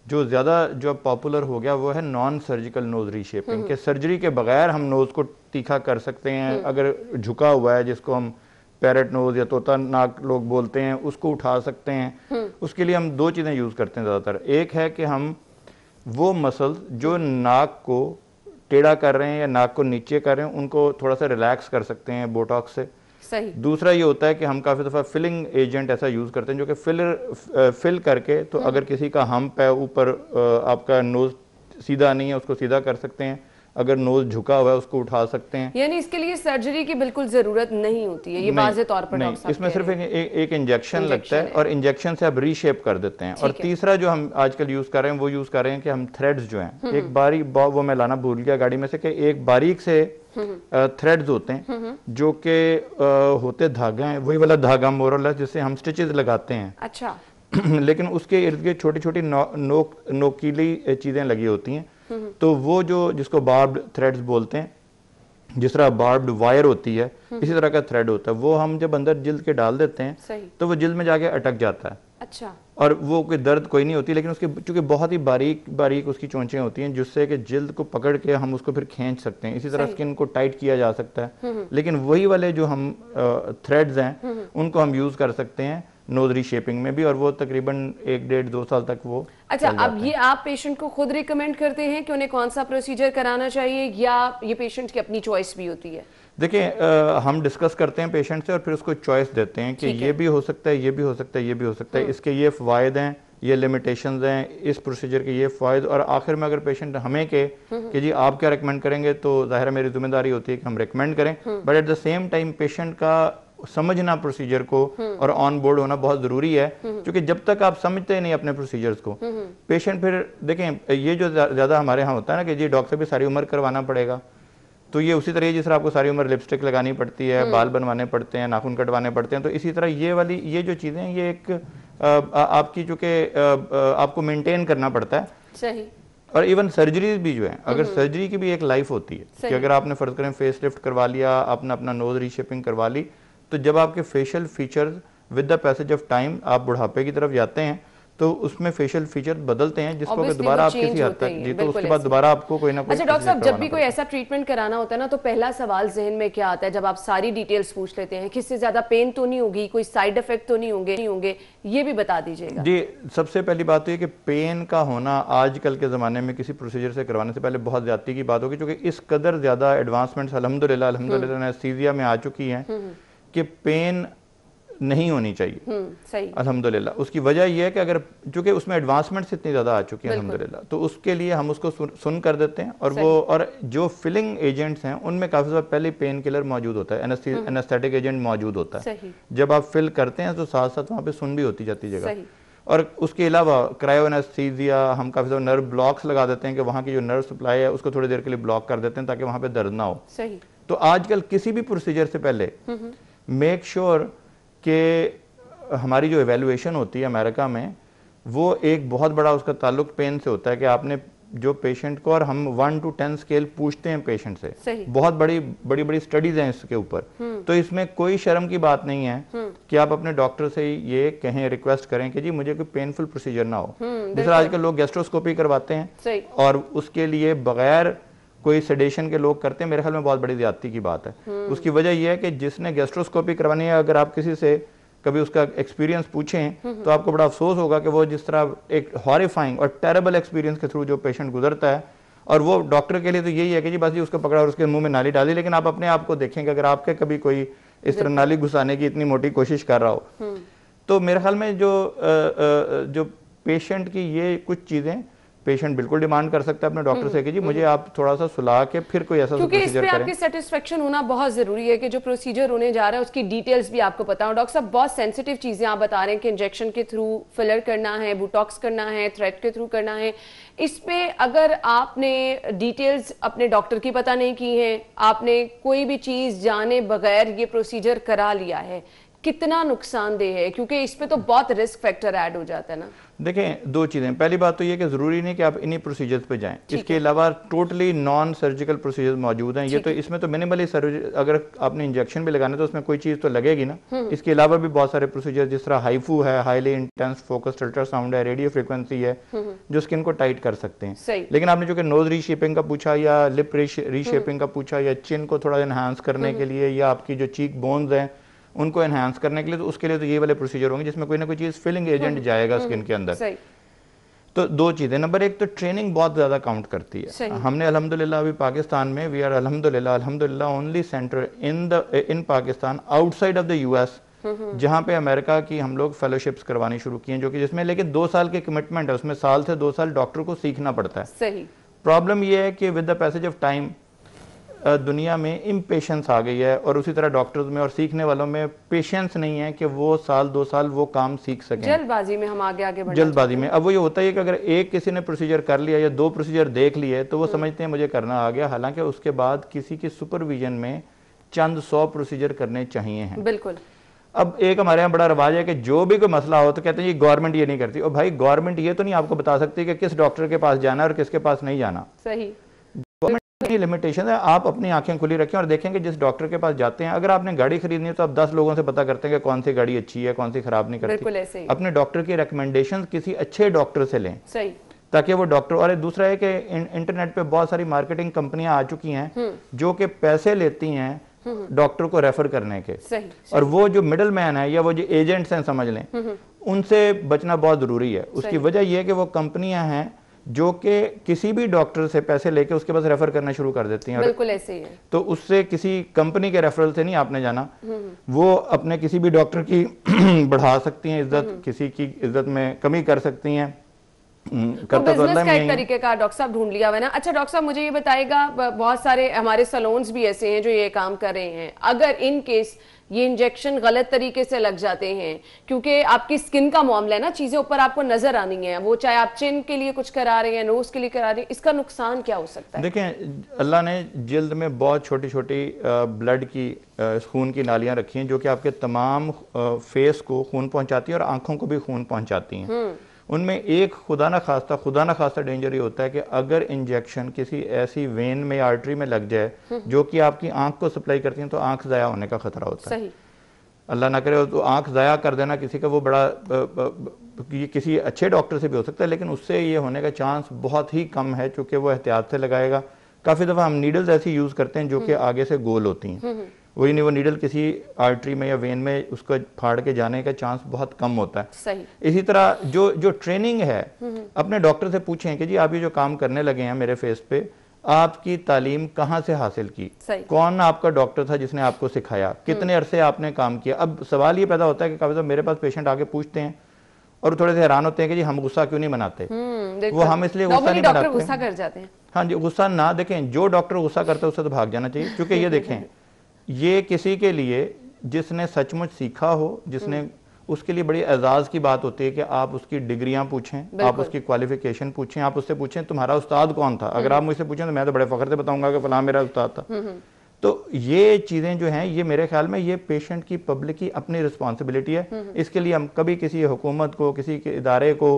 जो ज़्यादा जो पॉपुलर हो गया वो है नॉन सर्जिकल नोज़ रीशेपिंग, कि सर्जरी के बगैर हम नोज़ को तीखा कर सकते हैं। अगर झुका हुआ है, जिसको हम पैरेट नोज़ या तोता नाक लोग बोलते हैं, उसको उठा सकते हैं। उसके लिए हम दो चीज़ें यूज़ करते हैं ज़्यादातर। एक है कि हम वो मसल्स जो नाक को टेढ़ा कर रहे हैं या नाक को नीचे कर रहे हैं, उनको थोड़ा सा रिलैक्स कर सकते हैं बोटॉक्स से। सही। दूसरा ये होता है कि हम काफ़ी दफ़ा फिलिंग एजेंट ऐसा यूज़ करते हैं जो कि फिल करके, तो अगर किसी का हम्प है ऊपर, आपका नोज़ सीधा नहीं है, उसको सीधा कर सकते हैं। अगर नोज झुका हुआ है उसको उठा सकते हैं। यानी इसके लिए सर्जरी की बिल्कुल जरूरत नहीं होती है, ये वाज़ेह तौर पर नहीं, इसमें सिर्फ एक इंजेक्शन लगता है और इंजेक्शन से आप रीशेप कर देते हैं। और तीसरा जो हम आजकल यूज कर रहे हैं वो यूज कर रहे हैं कि हम थ्रेड्स जो हैं, एक बारीक, वो मैं लाना भूल गया गाड़ी में से, कि एक बारीक से थ्रेड्स होते हैं जो कि होते धागा हैं, वही वाला धागा मोर और लेस जिससे हम स्टिचेस लगाते हैं। अच्छा। लेकिन उसके इर्द गिर्द छोटी छोटी नोकीली चीजें लगी होती हैं, तो वो जो जिसको बार्ब्ड थ्रेड्स बोलते हैं, जिस तरह बार्ब्ड वायर होती है इसी तरह का थ्रेड होता है, वो हम जब अंदर जिल्द के डाल देते हैं तो वो जिल्द में जाके अटक जाता है। अच्छा। और वो कोई दर्द कोई नहीं होती, लेकिन उसके चूंकि बहुत ही बारीक बारीक उसकी चोंचें होती हैं जिससे कि जिल्द को पकड़ के हम उसको फिर खींच सकते हैं। इसी तरह स्किन को टाइट किया जा सकता है। लेकिन वही वाले जो हम थ्रेड्स हैं उनको हम यूज कर सकते हैं नोज रीशेपिंग में भी, और वो तकरीबन 1-1.5-2 साल तक वो। अच्छा, अब ये आप पेशेंट को खुद रिकमेंड करते हैं कि उन्हें कौन सा प्रोसीजर कराना चाहिए, या ये पेशेंट की अपनी चॉइस भी होती है? देखिए, हम डिस्कस करते हैं पेशेंट से और फिर उसको चॉइस देते हैं कि ये भी हो सकता है, ये भी हो सकता है, ये भी हो सकता है, इसके ये फ़वायद हैं, ये लिमिटेशंस हैं, इस प्रोसीजर के ये फ़ायदे। और आखिर में अगर पेशेंट हमें कहे कि जी आप क्या रिकमेंड करेंगे, तो ज़ाहिर है मेरी जिम्मेदारी होती है कि हम रिकमेंड करें, but at the same time patient का समझना प्रोसीजर को और ऑन बोर्ड होना बहुत जरूरी है, क्योंकि जब तक आप समझते नहीं अपने प्रोसीजर्स को, पेशेंट फिर देखें, ये जो ज्यादा हमारे यहाँ होता है ना कि जी डॉक्टर भी सारी उम्र करवाना पड़ेगा, तो ये उसी तरह जिस तरह आपको सारी उम्र लिपस्टिक लगानी पड़ती है, बाल बनवाने पड़ते हैं, नाखून कटवाने पड़ते हैं, तो इसी तरह ये जो चीजें ये एक आपकी जो कि आपको मेंटेन करना पड़ता है। सही। और इवन सर्जरीज भी जो है, अगर सर्जरी की भी एक लाइफ होती है कि अगर आपने फर्ज करें फेस लिफ्ट करवा लिया, आपने अपना नोज रीशेपिंग करवा ली, तो जब आपके facial features with the passage of time आप बुढ़ापे की तरफ जाते हैं तो उसमें फेशियल फीचर बदलते हैं, जिसको कि दोबारा आप किसी हद तक जी, तो उसके बाद दोबारा आपको कोई ना कोई। अच्छा डॉक्टर साहब, जब भी कोई ऐसा ट्रीटमेंट कराना होता है ना, तो पहला सवाल जहन में क्या आता है जब आप सारी डिटेल्स पूछ लेते हैं? किससे ज्यादा पेन तो नहीं होगी, कोई साइड इफेक्ट तो नहीं होंगे, ये भी बता दीजिएगा। जी, सबसे पहली बात तो ये कि पेन का होना आजकल के ज़माने में किसी प्रोसीजर से करवाने से पहले बहुत ज्यादती की बात होगी, क्योंकि इस कदर ज़्यादा एडवांसमेंट्स अल्हम्दुलिल्लाह एनेस्थीसिया में आ चुकी हैं कि पेन नहीं होनी चाहिए। सही। अल्हम्दुलिल्लाह। उसकी वजह यह है कि अगर चूंकि उसमें एडवांसमेंट्स इतनी ज़्यादा आ चुकी हैं अल्हम्दुलिल्लाह, तो उसके लिए हम उसको सुन कर देते हैं, और जो फिलिंग एजेंट्स हैं उनमें काफ़ी ज़्यादा पहले पेन किलर मौजूद होता है, एनेस्थेटिक एजेंट मौजूद होता है। जब आप फिल करते हैं तो साथ साथ वहाँ पे सुन भी होती जाती जगह। और उसके अलावा क्रायो एनेस्थीसिया, हम काफ़ी ज़्यादा नर्व ब्लॉक्स लगा देते हैं कि वहाँ की जो नर्व सप्लाई है उसको थोड़ी देर के लिए ब्लॉक कर देते हैं ताकि वहाँ पे दर्द ना हो। सही। तो आजकल किसी भी प्रोसीजर से पहले मेक श्योर कि हमारी जो एवेल्युएशन होती है अमेरिका में, वो एक बहुत बड़ा उसका ताल्लुक पेन से होता है कि आपने जो पेशेंट को, और हम 1 to 10 स्केल पूछते हैं पेशेंट से, बहुत बड़ी स्टडीज हैं इसके ऊपर, तो इसमें कोई शर्म की बात नहीं है कि आप अपने डॉक्टर से ये कहें, रिक्वेस्ट करें कि जी मुझे कोई पेनफुल प्रोसीजर ना हो। जैसे आजकल लोग गैस्ट्रोस्कोपी करवाते हैं और उसके लिए बगैर कोई सेडेशन के लोग करते हैं, मेरे ख्याल में बहुत बड़ी ज्यादती की बात है। उसकी वजह यह है कि जिसने गैस्ट्रोस्कोपी करवानी है, अगर आप किसी से कभी उसका एक्सपीरियंस पूछें तो आपको बड़ा अफसोस होगा कि वो जिस तरह एक हॉरिफाइंग और टेरेबल एक्सपीरियंस के थ्रू जो पेशेंट गुजरता है, और वो डॉक्टर के लिए तो यही है कि जी बस जी उसको पकड़ा और उसके मुंह में नाली डाली, लेकिन आप अपने आप को देखें कि अगर आपके कभी कोई इस तरह नाली घुसाने की इतनी मोटी कोशिश कर रहा हो, तो मेरे ख्याल में जो पेशेंट की ये कुछ चीजें पेशेंट बिल्कुल डिमांड कर सकता है अपने डॉक्टर से कि जी मुझे आप थोड़ा सा सुला के फिर कोई ऐसा क्योंकि प्रोसीजर इस पे करें। आपकी सेटिस्फेक्शन होना बहुत जरूरी है कि जो प्रोसीजर होने जा रहा है उसकी डिटेल्स भी आपको पता हो। डॉक्टर साहब, बहुत सेंसिटिव चीजें आप बता रहे हैं कि इंजेक्शन के थ्रू फिलर करना है, बोटॉक्स करना है, थ्रेड के थ्रू करना है। इस पे अगर आपने डिटेल्स अपने डॉक्टर की पता नहीं की है, आपने कोई भी चीज जाने बगैर ये प्रोसीजर करा लिया है, कितना नुकसानदेह है? क्योंकि इस पे तो बहुत रिस्क फैक्टर ऐड हो जाता है ना। देखें, दो चीज़ें। पहली बात तो ये कि ज़रूरी नहीं कि आप इन्हीं प्रोसीजर्स पे जाएं, इसके अलावा टोटली नॉन सर्जिकल प्रोसीजर्स मौजूद हैं। ये तो इसमें तो मिनिमली अगर आपने इंजेक्शन भी लगाना तो उसमें कोई चीज़ तो लगेगी ना। इसके अलावा भी बहुत सारे प्रोसीजर, जिस तरह हाइफू है, हाईली इंटेंस फोकस्ड अल्ट्रासाउंड है, रेडियो फ्रिक्वेंसी है, जो स्किन को टाइट कर सकते हैं। लेकिन आपने जो कि नोज रीशेपिंग का पूछा या लिप रीशेपिंग का पूछा या चिन को थोड़ा एनहांस करने के लिए या आपकी जो चीक बोन्स हैं उनको एनहांस करने के लिए, तो उसके लिए तो ये वाले प्रोसीजर होंगे जिसमें कोई ना कोई चीज़ फिलिंग एजेंट जाएगा स्किन के अंदर। तो दो चीज़ें, नंबर एक तो ट्रेनिंग बहुत ज़्यादा काउंट करती है। हमने अल्हम्दुलिल्लाह अभी पाकिस्तान में वी आर अल्हम्दुलिल्लाह only centre in Pakistan outside of the US जहाँ पे अमेरिका की हम लोग फेलोशिप्स करवानी शुरू की हैं, जो कि जिसमें लेकिन 2 साल की कमिटमेंट है, उसमें साल से 2 साल डॉक्टर को सीखना पड़ता है। सही। प्रॉब्लम ये है कि with the passage of time दुनिया में इम्पेशेंस आ गई है, और उसी तरह डॉक्टर्स में और सीखने वालों में पेशेंस नहीं है कि वो साल 2 साल वो काम सीख सकें। जल्दबाजी में हम आगे जल्दबाजी में। अब वो ये होता है कि अगर एक किसी ने प्रोसीजर कर लिया या 2 प्रोसीजर देख लिए तो वो समझते हैं मुझे करना आ गया, हालांकि उसके बाद किसी की सुपरविजन में चंद 100 प्रोसीजर करने चाहिए हैं। बिल्कुल। अब एक हमारे यहाँ बड़ा रवाज है कि जो भी कोई मसला हो तो कहते हैं ये गवर्नमेंट ये नहीं करती। और भाई गवर्नमेंट ये तो नहीं आपको बता सकती कि किस डॉक्टर के पास जाना है और किसके पास नहीं जाना। सही। लिमिटेशन है। आप अपनी आंखें खुली रखें और देखें कि जिस डॉक्टर के पास जाते हैं, अगर आपने गाड़ी खरीदनी है तो आप 10 लोगों से पता करते हैं कि कौन सी गाड़ी अच्छी है, कौन सी खराब नहीं करती। अपने डॉक्टर की रिकमेंडेशन किसी अच्छे डॉक्टर से लें। सही। ताकि वो डॉक्टर, और दूसरा है कि इंटरनेट पे बहुत सारी मार्केटिंग कंपनियां आ चुकी हैं जो कि पैसे लेती हैं डॉक्टर को रेफर करने के। सही। और वो जो मिडल मैन है या वो जो एजेंट्स हैं समझ लें, उनसे बचना बहुत जरूरी है। उसकी वजह यह है कि वो कंपनियां हैं जो कि किसी भी डॉक्टर से पैसे लेके उसके पास रेफर करना शुरू कर देती हैं। बिल्कुल ऐसे ही है। तो उससे किसी कंपनी के रेफरल से नहीं आपने जाना, वो अपने किसी भी डॉक्टर की बढ़ा सकती हैं इज्जत, किसी की इज्जत में कमी कर सकती हैं। तो बिजनेस का एक तरीके का डॉक्टर साहब ढूंढ लिया हुआ है ना। अच्छा डॉक्टर साहब, मुझे ये बताइएगा, बहुत सारे हमारे सैलून्स भी ऐसे हैं जो ये काम कर रहे हैं, अगर इन केस ये इंजेक्शन गलत तरीके से लग जाते हैं, क्योंकि आपकी स्किन का मामला है ना, चीजें ऊपर आपको नजर आनी है, वो चाहे आप चिन के लिए कुछ करा रहे हैं, नोज के लिए करा रहे हैं, इसका नुकसान क्या हो सकता है? देखें, अल्लाह ने जिल्द में बहुत छोटी छोटी ब्लड की खून की नालियां रखी हैं जो कि आपके तमाम फेस को खून पहुंचाती है और आंखों को भी खून पहुंचाती हैं। उनमें एक खुदा ना खास्ता डेंजर ये होता है कि अगर इंजेक्शन किसी ऐसी वेन में, आर्टरी में लग जाए जो कि आपकी आंख को सप्लाई करती है, तो आंख ज़ाया होने का खतरा होता है। अल्लाह ना करे तो आंख ज़ाया कर देना किसी का, वो बड़ा ये किसी अच्छे डॉक्टर से भी हो सकता है, लेकिन उससे ये होने का चांस बहुत ही कम है, चूँकि वो एहतियात से लगाएगा। काफ़ी दफ़ा हम नीडल्स ऐसी यूज़ करते हैं जो कि आगे से गोल होती हैं, वही नहीं, वो नीडल किसी आर्टरी में या वेन में उसको फाड़ के जाने का चांस बहुत कम होता है। सही। इसी तरह जो ट्रेनिंग है, अपने डॉक्टर से पूछें कि जी आप ये जो काम करने लगे हैं मेरे फेस पे, आपकी तालीम कहाँ से हासिल की, कौन आपका डॉक्टर था जिसने आपको सिखाया, कितने अरसे आपने काम किया। अब सवाल ये पैदा होता है कि कभी तो मेरे पास पेशेंट आके पूछते हैं और थोड़े से हैरान होते हैं कि जी हम गुस्सा क्यों नहीं बनाते। वो हम इसलिए गुस्सा नहीं बनाते, गुस्सा कर जाते हैं। हाँ जी, गुस्सा ना, देखें जो डॉक्टर गुस्सा करता है उससे तो भाग जाना चाहिए, क्योंकि ये देखें, ये किसी के लिए जिसने सचमुच सीखा हो, जिसने, उसके लिए बड़ी एजाज की बात होती है कि आप उसकी डिग्रियां पूछें, आप उसकी क्वालिफिकेशन पूछें, आप उससे पूछें तुम्हारा उस्ताद कौन था। अगर आप मुझसे पूछें तो मैं तो बड़े फख्र से बताऊंगा कि फलां मेरा उस्ताद था। तो ये चीजें जो हैं, ये मेरे ख्याल में ये पेशेंट की, पब्लिक की अपनी रिस्पॉन्सिबिलिटी है। इसके लिए हम कभी किसी हुकूमत को, किसी के इदारे को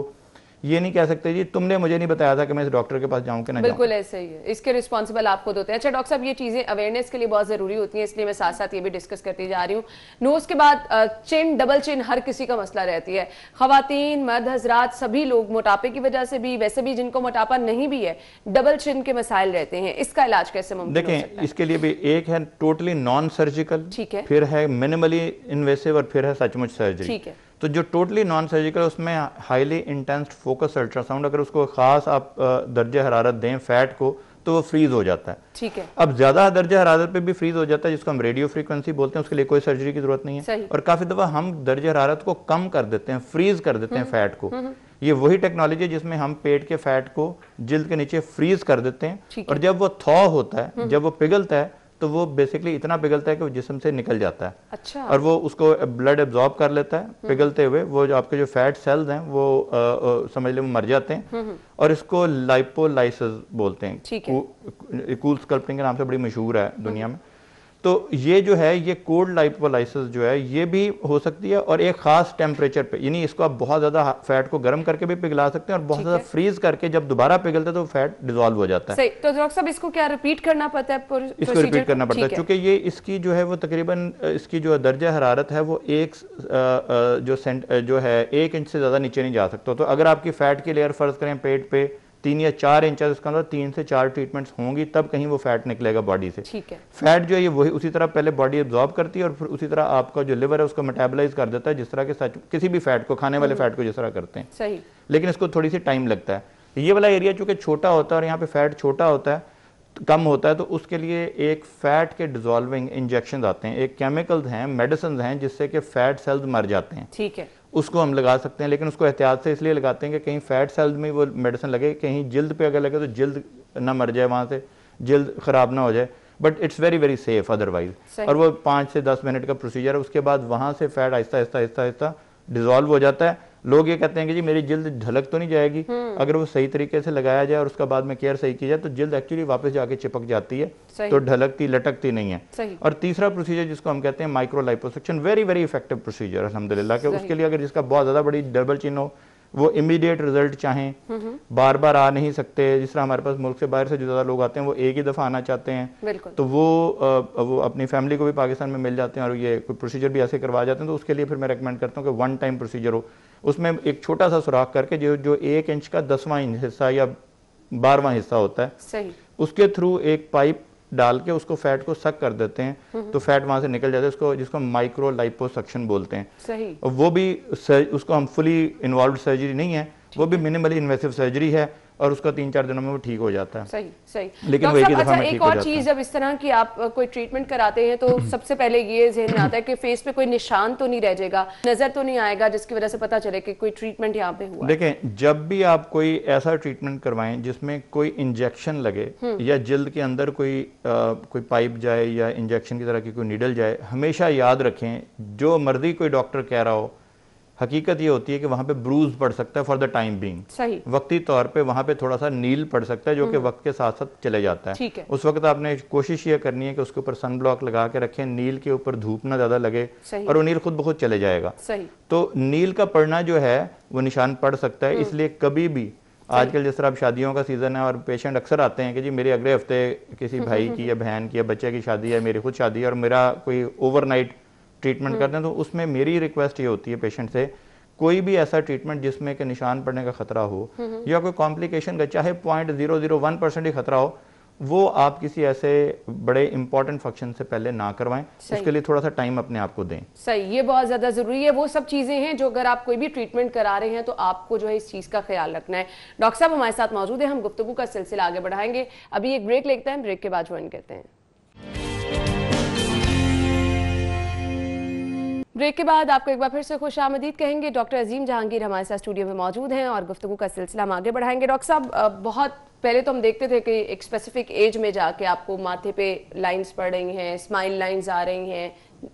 ये नहीं कह सकते जी तुमने मुझे नहीं बताया था कि मैं इस डॉक्टर के पास जाऊं कि ना। बिल्कुल ऐसे ही है, इसके रिस्पॉन्सिबल आप खुद होते हैं। अच्छा डॉक्टर साहब, ये चीजें अवेयरनेस के लिए बहुत जरूरी होती हैं, इसलिए मैं साथ साथ ये भी डिस्कस करती जा रही हूँ। नोज के बाद चिन, डबल चिन हर किसी का मसला रहती है, खवातीन, मर्द हजरात, सभी लोग मोटापे की वजह से भी, वैसे भी जिनको मोटापा नहीं भी है, डबल चिन के मसाइल रहते हैं, इसका इलाज कैसे मुमकिन हो सकता है? इसके लिए भी एक है टोटली नॉन सर्जिकल, ठीक है, फिर है मिनिमली इन्वेसिव और फिर है सचमुच सर्जरी। ठीक है। तो जो टोटली नॉन सर्जिकल, उसमें हाईली इंटेंस फोकस अल्ट्रासाउंड, अगर उसको खास आप दर्जे हरारत दें फैट को, तो वो फ्रीज हो जाता है। ठीक है। अब ज्यादा दर्जे हरारत पे भी फ्रीज हो जाता है, जिसको हम रेडियो फ्रीक्वेंसी बोलते हैं, उसके लिए कोई सर्जरी की जरूरत नहीं है। और काफी दफा हम दर्जे हरारत को कम कर देते हैं, फ्रीज कर देते हैं फैट को। ये वही टेक्नोलॉजी है जिसमें हम पेट के फैट को जिल्द के नीचे फ्रीज कर देते हैं, और जब वो थॉ होता है, जब वो पिघलता है, तो वो बेसिकली इतना पिघलता है कि वो जिस्म से निकल जाता है। अच्छा। और वो उसको ब्लड एब्जॉर्ब कर लेता है, पिघलते हुए वो जो आपके जो फैट सेल्स हैं वो समझ ले वो मर जाते हैं, और इसको लाइपोलाइसिस बोलते हैं। ठीक है। कूल स्कल्पटिंग के नाम से बड़ी मशहूर है दुनिया में। तो ये जो है ये कोल्ड लाइपोलाइसिस जो है ये भी हो सकती है, और एक खास टेम्परेचर पे, यानी इसको आप बहुत ज्यादा फैट को गर्म करके भी पिघला सकते हैं और बहुत ज्यादा फ्रीज करके जब दोबारा पिघलता है तो फैट डिसॉल्व हो जाता है। सही। तो डॉक्टर साहब इसको क्या रिपीट करना पड़ता है? इसको रिपीट करना पड़ता है क्योंकि ये इसकी जो है वो तकरीबन इसकी जो दर्जा हरारत है वो जो है 1 इंच से ज्यादा नीचे नहीं जा सकता। तो अगर आपकी फैट की लेयर फर्ज करें पेट पे 3 या 4 इंच है, उसका मतलब 3 से 4 ट्रीटमेंट्स होंगी तब कहीं वो फैट निकलेगा बॉडी से। ठीक है। फैट जो है ये वही उसी तरह पहले बॉडी एब्जॉर्ब करती है और फिर उसी तरह आपका जो लिवर है उसको मेटाबोलाइज कर देता है, जिस तरह के किसी भी फैट को, खाने वाले फैट को जिस तरह करते हैं। सही। लेकिन इसको थोड़ी सी टाइम लगता है। ये वाला एरिया चूंकि छोटा होता है और यहाँ पे फैट छोटा होता है, कम होता है, तो उसके लिए एक फैट के डिजोल्विंग इंजेक्शन आते हैं, एक केमिकल्स हैं, मेडिसिन हैं, जिससे कि फैट सेल्स मर जाते हैं। ठीक है। उसको हम लगा सकते हैं, लेकिन उसको एहतियात से इसलिए लगाते हैं कि कहीं फैट सेल्स में वो मेडिसिन लगे, कहीं जिल्द पे अगर लगे तो जिल्द ना मर जाए, वहां से जिल्द खराब ना हो जाए, but it's very very safe otherwise. और वो 5 से 10 मिनट का प्रोसीजर है। उसके बाद वहां से फैट आहिस्ता आहिस्ता आहिस्ता आहिस्ता डिजोल्व हो जाता है। लोग ये कहते हैं कि जी मेरी जिल्द ढलक तो नहीं जाएगी, अगर वो सही तरीके से लगाया जाए और उसका बाद में केयर सही की जाए तो जिल्द एक्चुअली वापस जाके चिपक जाती है, तो ढलकती लटकती नहीं है। और तीसरा प्रोसीजर जिसको हम कहते हैं micro liposuction, very very effective procedure अल्हम्दुलिल्लाह के। उसके लिए अगर जिसका बहुत ज्यादा बड़ी डबल चिन हो, वो इमीडिएट रिजल्ट चाहें, बार बार आ नहीं सकते, जिस तरह हमारे पास मुल्क से बाहर से जो ज्यादा लोग आते हैं वो एक ही दफा आना चाहते हैं, तो वो अपनी फैमिली को भी पाकिस्तान में मिल जाते हैं और ये कोई प्रोसीजर भी ऐसे करवा जाते हैं। तो उसके लिए फिर मैं रेकमेंड करता हूँ कि 1 टाइम प्रोसीजर हो, उसमें एक छोटा सा सुराख करके जो 1 इंच का 10वां हिस्सा या 12वां हिस्सा होता है, सही, उसके थ्रू एक पाइप डाल के उसको फैट को सक कर देते हैं, तो फैट वहां से निकल जाता है, उसको जिसको माइक्रो लाइपोसक्शन बोलते हैं। सही। वो भी उसको हम फुली इन्वॉल्व सर्जरी नहीं है, वो भी मिनिमली इन्वेसिव सर्जरी है और उसका 3-4 दिनों में वो ठीक हो जाता है। सही सही। लेकिन वो एक ही दफा में एक और चीज, जब इस तरह की आप कोई ट्रीटमेंट कराते हैं तो सबसे पहले ये ज़हन में आता है कि फेस पे कोई निशान तो नहीं रह जाएगा, नजर तो नहीं आएगा जिसकी वजह से पता चले कि कोई ट्रीटमेंट यहाँ पे हुआ। देखें, जब भी आप कोई ऐसा ट्रीटमेंट करवाएं जिसमें कोई इंजेक्शन लगे या जिल्द के अंदर कोई पाइप जाए या इंजेक्शन की तरह की कोई नीडल जाए, हमेशा याद रखें जो मर्जी कोई डॉक्टर कह रहा हो, हकीकत ये होती है कि वहां पे ब्रूज पड़ सकता है फॉर द टाइम बीइंग। सही। वक्ती तौर पे वहां पे थोड़ा सा नील पड़ सकता है जो कि वक्त के साथ साथ चले जाता है। ठीक है। उस वक्त आपने कोशिश ये करनी है कि उसके ऊपर सन ब्लॉक लगा के रखें, नील के ऊपर धूप ना ज्यादा लगे और वो नील खुद ब खुद चले जाएगा। सही। तो नील का पड़ना जो है वो निशान पड़ सकता है, इसलिए कभी भी आजकल जिस तरह अब शादियों का सीजन है और पेशेंट अक्सर आते हैं कि जी मेरे अगले हफ्ते किसी भाई की या बहन की या बच्चे की शादी है, मेरी खुद शादी है और मेरा कोई ओवरनाइट ट्रीटमेंट करते हैं, तो उसमें मेरी रिक्वेस्ट ये होती है पेशेंट से, कोई भी ऐसा ट्रीटमेंट जिसमें कि निशान पड़ने का खतरा हो या कोई कॉम्प्लिकेशन का चाहे 0.001% ही खतरा हो, वो आप किसी ऐसे बड़े इंपॉर्टेंट फंक्शन से पहले ना करवाएं। उसके लिए थोड़ा सा टाइम अपने आप को दें। सही, ये बहुत ज्यादा जरूरी है। वो सब चीजें हैं जो अगर आप कोई भी ट्रीटमेंट करा रहे हैं तो आपको जो है इस चीज का ख्याल रखना है। डॉक्टर साहब हमारे साथ मौजूद है, हम गुफ्तगू का सिलसिला आगे बढ़ाएंगे। अभी एक ब्रेक लेते हैं, ब्रेक के बाद ज्वाइन करते हैं। ब्रेक के बाद आपको एक बार फिर से खुश आमदीद कहेंगे। डॉक्टर अजीम जहांगीर हमारे साथ स्टूडियो में मौजूद हैं और गुफ्तगू का सिलसिला हम आगे बढ़ाएंगे। डॉक्टर साहब, बहुत पहले तो हम देखते थे कि एक स्पेसिफिक एज में जाके आपको माथे पे लाइंस पड़ रही हैं, स्माइल लाइंस आ रही हैं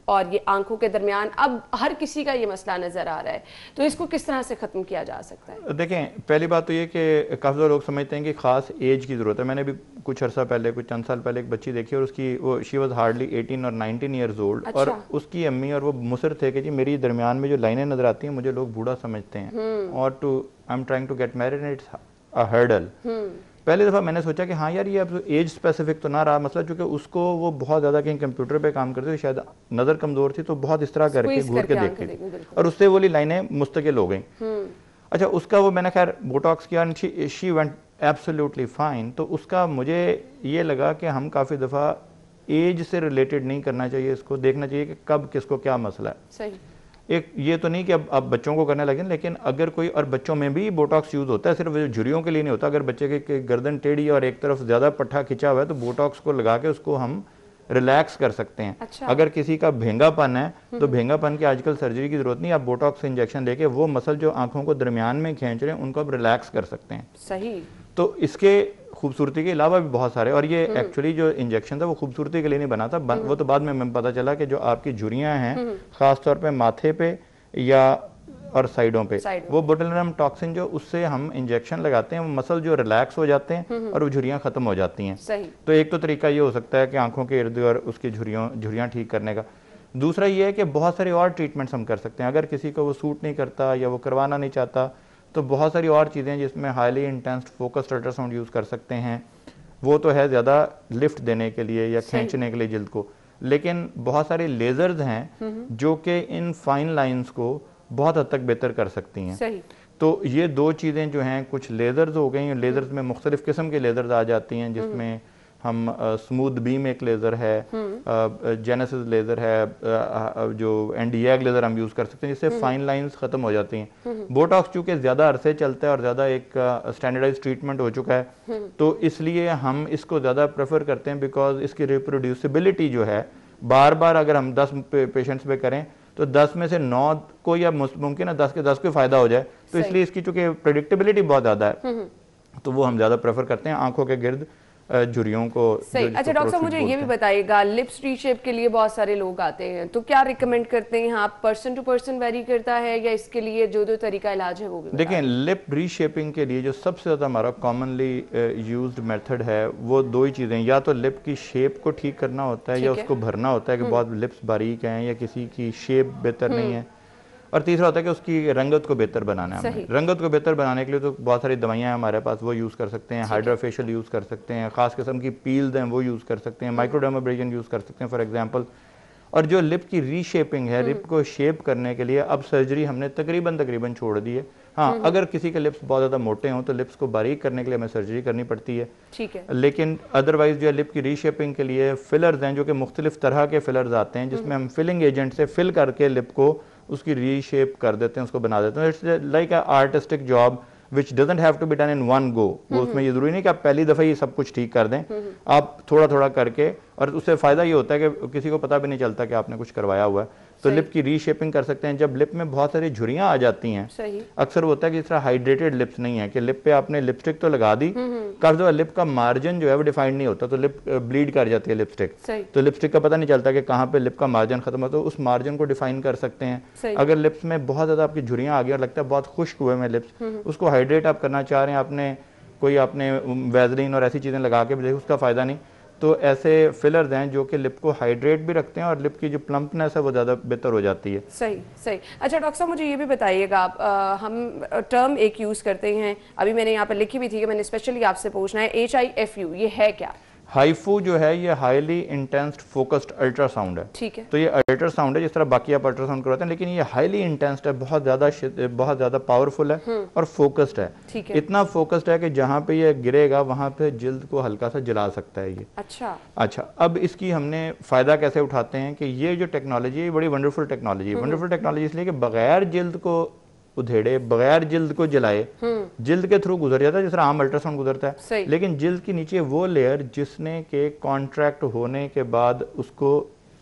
और ये आंखों के दरमियान, अब हर किसी का ये मसला नजर आ रहा है, तो इसको किस तरह से खत्म किया जा सकता है? देखें, पहली बात तो ये कि काफ़ी सारे लोग समझते हैं कि खास एज की ज़रूरत है। मैंने भी कुछ अर्सा पहले, कुछ चंद साल पहले एक बच्ची देखी और उसकी वो शी वॉज हार्डली 18 और 19 ईयर्स ओल्ड। अच्छा। और उसकी अम्मी और वो मुसर थे कि जी मेरी दरमियान में जो लाइनें नजर आती हैं मुझे लोग बूढ़ा समझते हैं और I am trying to get married, it's a hurdle. पहली दफ़ा मैंने सोचा कि हाँ यार ये अब एज स्पेसिफिक तो ना रहा मसला, चूंकि उसको वो बहुत ज़्यादा कहीं कंप्यूटर पे काम करते थे, शायद नज़र कमज़ोर थी, तो बहुत इस तरह करके घूर के देखती थी और उससे वो लाइनें मुस्तकिल हो गई। अच्छा, उसका वो मैंने खैर बोटॉक्स किया, शी वेंट एब्सोल्युटली फाइन। तो उसका मुझे ये लगा कि हम काफ़ी दफ़ा एज से रिलेटेड नहीं करना चाहिए, इसको देखना चाहिए कि कब किसको क्या मसला है। सही। एक ये तो नहीं कि अब बच्चों को करने लगे, लेकिन अगर कोई, और बच्चों में भी बोटॉक्स यूज होता है, सिर्फ झुर्रियों के लिए नहीं होता। अगर बच्चे के गर्दन टेढ़ी और एक तरफ ज्यादा पट्ठा खिंचा हुआ है तो बोटॉक्स को लगा के उसको हम रिलैक्स कर सकते हैं। अच्छा। अगर किसी का भेंगापन है तो भेंगापन की आजकल सर्जरी की जरूरत नहीं, आप बोटॉक्स इंजेक्शन देके वो मसल जो आंखों को दरमियान में खींच रहे हैं उनको आप रिलैक्स कर सकते हैं। सही। तो इसके खूबसूरती के अलावा भी बहुत सारे, और ये एक्चुअली जो इंजेक्शन था वो खूबसूरती के लिए नहीं बना था, वो तो बाद में पता चला कि जो आपकी झुर्रियां हैं खासतौर पे माथे पे या और साइडों पे, वो बोtulinum टॉक्सिन जो उससे हम इंजेक्शन लगाते हैं, वो मसल जो रिलैक्स हो जाते हैं और वो झुर्रियाँ खत्म हो जाती हैं। तो एक तो तरीका ये हो सकता है कि आंखों के इर्द गिर्द उसकी झुर्रियाँ ठीक करने का। दूसरा ये है कि बहुत सारी और ट्रीटमेंट्स हम कर सकते हैं। अगर किसी को वो सूट नहीं करता या वो करवाना नहीं चाहता तो बहुत सारी और चीज़ें जिसमें हाईली इंटेंस्ड फोकस्ड अल्ट्रासाउंड यूज़ कर सकते हैं। वो तो है ज़्यादा लिफ्ट देने के लिए या खींचने के लिए जिल्द को, लेकिन बहुत सारे लेजर्स हैं जो कि इन फाइन लाइंस को बहुत हद तक बेहतर कर सकती हैं। तो ये दो चीज़ें जो हैं, कुछ लेजर्स हो गई, लेजर्स में मुख्तलिफ किस्म के लेजर्स आ जाती हैं जिसमें हम स्मूथ बीम एक लेज़र है, जेनेसिस लेज़र है, जो एंडियाग लेज़र हम यूज़ कर सकते हैं, जिससे फाइन लाइंस ख़त्म हो जाती हैं। बोटॉक्स चूँकि ज़्यादा अरसे चलता है और ज़्यादा एक स्टैंडर्डाइज ट्रीटमेंट हो चुका है, तो इसलिए हम इसको ज़्यादा प्रेफर करते हैं बिकॉज इसकी रिप्रोड्यूसिबिलिटी जो है, बार बार अगर हम 10 पेशेंट्स पे करें तो 10 में से 9 को या मुमकिन है 10 के 10 को फ़ायदा हो जाए। तो इसलिए इसकी चूँकि प्रेडिक्टेबिलिटी बहुत ज़्यादा है तो वो हम ज़्यादा प्रेफर करते हैं आंखों के गिर्द झुर्रियों को। सही। अच्छा डॉक्टर साहब, मुझे ये भी बताइएगा, लिप्स रीशेप के लिए बहुत सारे लोग आते हैं, तो क्या रिकमेंड करते हैं आप? पर्सन टू पर्सन वेरी करता है या इसके लिए जो तरीका इलाज है वो भी? देखिए, लिप रीशेपिंग के लिए जो सबसे ज़्यादा हमारा कॉमनली यूज्ड मेथड है वो दो ही चीज़ें, या तो लिप की शेप को ठीक करना होता है या उसको भरना होता है कि बहुत लिप्स बारीक हैं या किसी की शेप बेहतर नहीं है, और तीसरा होता है कि उसकी रंगत को बेहतर बनाना है। रंगत को बेहतर बनाने के लिए तो बहुत सारी दवाइयाँ हैं हमारे पास, वो यूज़ कर सकते हैं, हाइड्रोफेशियल यूज़ कर सकते हैं, ख़ास किस्म की पील्स हैं वो यूज़ कर सकते हैं, माइक्रोडर्माब्रेशन यूज़ कर सकते हैं फॉर एग्जांपल। और जो लिप की रीशेपिंग है, लिप को शेप करने के लिए अब सर्जरी हमने तकरीबन छोड़ दी है। हाँ, अगर किसी के लिप्स बहुत ज़्यादा मोटे हों तो लिप्स को बारीक करने के लिए हमें सर्जरी करनी पड़ती है, ठीक है। लेकिन अदरवाइज जो है लिप की रीशेपिंग के लिए फिलर्स हैं, जो कि मुख्तलिफ तरह के फिलर्स आते हैं जिसमें हम फिलिंग एजेंट से फिल करके लिप को उसकी रीशेप कर देते हैं, उसको बना देते हैं। It's like a artistic job which doesn't have to be done in one go. वो उसमें ये जरूरी नहीं कि आप पहली दफ़ा ये सब कुछ ठीक कर दें, आप थोड़ा थोड़ा करके, और उससे फ़ायदा ये होता है कि किसी को पता भी नहीं चलता कि आपने कुछ करवाया हुआ है। तो लिप की रीशेपिंग कर सकते हैं। जब लिप में बहुत सारी झुर्रियाँ आ जाती हैं, अक्सर होता है कि जिस तरह हाइड्रेटेड लिप्स नहीं है कि लिप पे आपने लिपस्टिक तो लगा दी, काफ़ी दफ़ा लिप का मार्जिन जो है वो डिफाइंड नहीं होता, तो लिप ब्लीड कर जाती है लिपस्टिक, तो लिपस्टिक का पता नहीं चलता कि कहाँ पे लिप का मार्जिन खत्म होता है, तो उस मार्जिन को डिफाइन कर सकते हैं। अगर लिप्स में बहुत ज़्यादा आपकी झुर्रियाँ आ गई और लगता है बहुत खुश्क हुए में लिप्स, उसको हाइड्रेट आप करना चाह रहे हैं, आपने कोई आपने वैसलीन और ऐसी चीज़ें लगा के भी देखी, उसका फ़ायदा नहीं। तो ऐसे फिलर्स हैं जो कि लिप को हाइड्रेट भी रखते हैं और लिप की जो प्लम्पनेस है वो ज़्यादा बेहतर हो जाती है। सही सही। अच्छा डॉक्टर साहब, मुझे ये भी बताइएगा, आप हम टर्म एक यूज़ करते हैं, अभी मैंने यहाँ पर लिखी भी थी कि मैंने स्पेशली आपसे पूछना है, HIFU, ये है क्या? हाइफू जो है ये हाईली इंटेंस्ड फोकस्ड अल्ट्रासाउंड है, ठीक है। तो ये अल्ट्रासाउंड है जिस तरह बाकी आप अल्ट्रासाउंड करवाते हैं, लेकिन ये हाईली इंटेंस्ड है, बहुत ज़्यादा पावरफुल है और फोकस्ड है, इतना फोकस्ड है कि जहाँ पे ये गिरेगा वहाँ पे जिल्द को हल्का सा जला सकता है ये। अच्छा, अब इसकी हमने फ़ायदा कैसे उठाते हैं कि ये जो टेक्नोलॉजी है बड़ी वंडरफुल टेक्नोलॉजी है। वंडरफुल टेक्नोलॉजी इसलिए कि बगैर जिल्द को उधेड़े, बगैर जिल्द को जलाए, जिल्द के थ्रू गुजर जाता है जिस तरह आम अल्ट्रासाउंड गुजरता है, लेकिन जिल्द के नीचे वो लेयर जिसने के कॉन्ट्रैक्ट होने के बाद उसको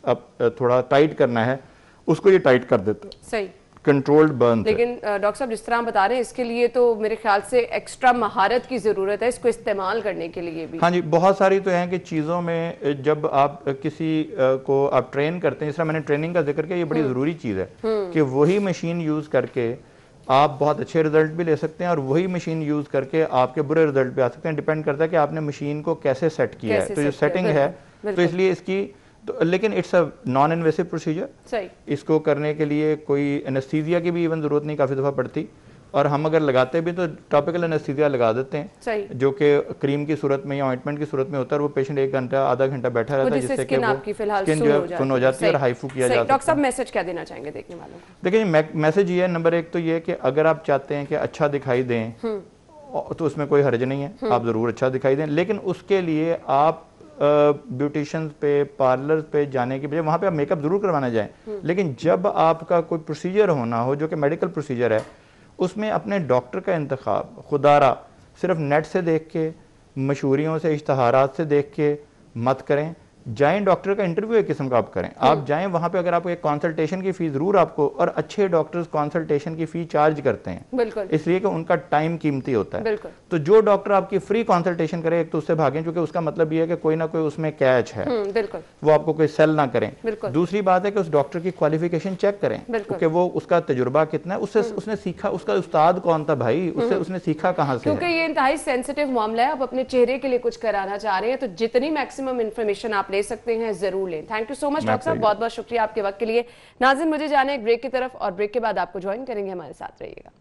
अब थोड़ा टाइट करना है, उसको ये टाइट कर देता है। सही, कंट्रोल्ड बर्न। लेकिन डॉक्टर साहब जिस तरह हम बता रहे हैं, इसके लिए तो मेरे ख्याल से एक्स्ट्रा महारत की जरूरत है इसको इस्तेमाल करने के लिए भी। हाँ जी, बहुत सारी तो हैं कि चीज़ों में जब आप किसी को आप ट्रेन करते हैं, इस तरह मैंने ट्रेनिंग का जिक्र किया, ये बड़ी ज़रूरी चीज़ है कि वही मशीन यूज़ करके आप बहुत अच्छे रिजल्ट भी ले सकते हैं और वही मशीन यूज़ करके आपके बुरे रिजल्ट भी आ सकते हैं। डिपेंड करता है कि आपने मशीन को कैसे सेट किया है। तो जो सेटिंग है, तो इसलिए इसकी तो, लेकिन it's a non invasive procedure. इसको करने के लिए कोई एनेस्थीसिया की भी इवन ज़रूरत नहीं काफ़ी दफ़ा पड़ती, और हम अगर लगाते भी तो टॉपिकल एनेस्थीसिया लगा देते हैं, जो कि क्रीम की सूरत में या ऑइंटमेंट की सूरत में होता है, वो पेशेंट 1 घंटा आधा घंटा बैठा रहता है, जिससे कि स्किन जो है सुन हो जाती है और हाइफू किया जाता है। डॉक्टर साहब मैसेज क्या देना चाहेंगे देखने वालों को? देखिए, मैसेज ये है, नंबर 1 तो ये कि अगर आप चाहते हैं कि अच्छा दिखाई दें तो उसमें कोई हर्ज नहीं है, आप ज़रूर अच्छा दिखाई दें, लेकिन उसके लिए आप ब्यूटिशियंस पे, पार्लर पे जाने की बजाय वहाँ पे आप मेकअप जरूर करवाना जाएं, लेकिन जब आपका कोई प्रोसीजर होना हो जो कि मेडिकल प्रोसीजर है, उसमें अपने डॉक्टर का इंतखाब खुदारा सिर्फ नेट से देख के, मशहूरियों से, इश्तहारात से देख के मत करें। जाएं, डॉक्टर का इंटरव्यू एक किस्म का आप करें, आप जाएं वहां पे, अगर आपको एक कंसल्टेशन की फीस जरूर आपको, और अच्छे डॉक्टर्स कंसल्टेशन की फी चार्ज करते हैं, बिल्कुल, इसलिए कि उनका टाइम कीमती होता है। बिल्कुल। तो जो डॉक्टर आपकी फ्री कंसल्टेशन करे, एक तो उससे भागें, क्योंकि उसका मतलब ये है कि कोई ना कोई उसमें कैच है, बिल्कुल, वो आपको कोई सेल ना करें। दूसरी बात है कि उस डॉक्टर की क्वालिफिकेशन चेक करें कि वो उसका तजुर्बा कितना है, उससे उसने सीखा, उसका उस्ताद कौन था भाई, उससे उसने सीखा कहाँ से, क्योंकि ये इंतहाई सेंसिटिव मामला है। आप अपने चेहरे के लिए कुछ कराना चाह रहे हैं तो जितनी मैक्सिमम इंफॉर्मेशन आप ले सकते हैं जरूर लें। Thank you so much doctor साहब, बहुत बहुत शुक्रिया आपके वक्त के लिए। नाज़रीन, मुझे जाने एक ब्रेक की तरफ, और ब्रेक के बाद आपको ज्वाइन करेंगे, हमारे साथ रहिएगा।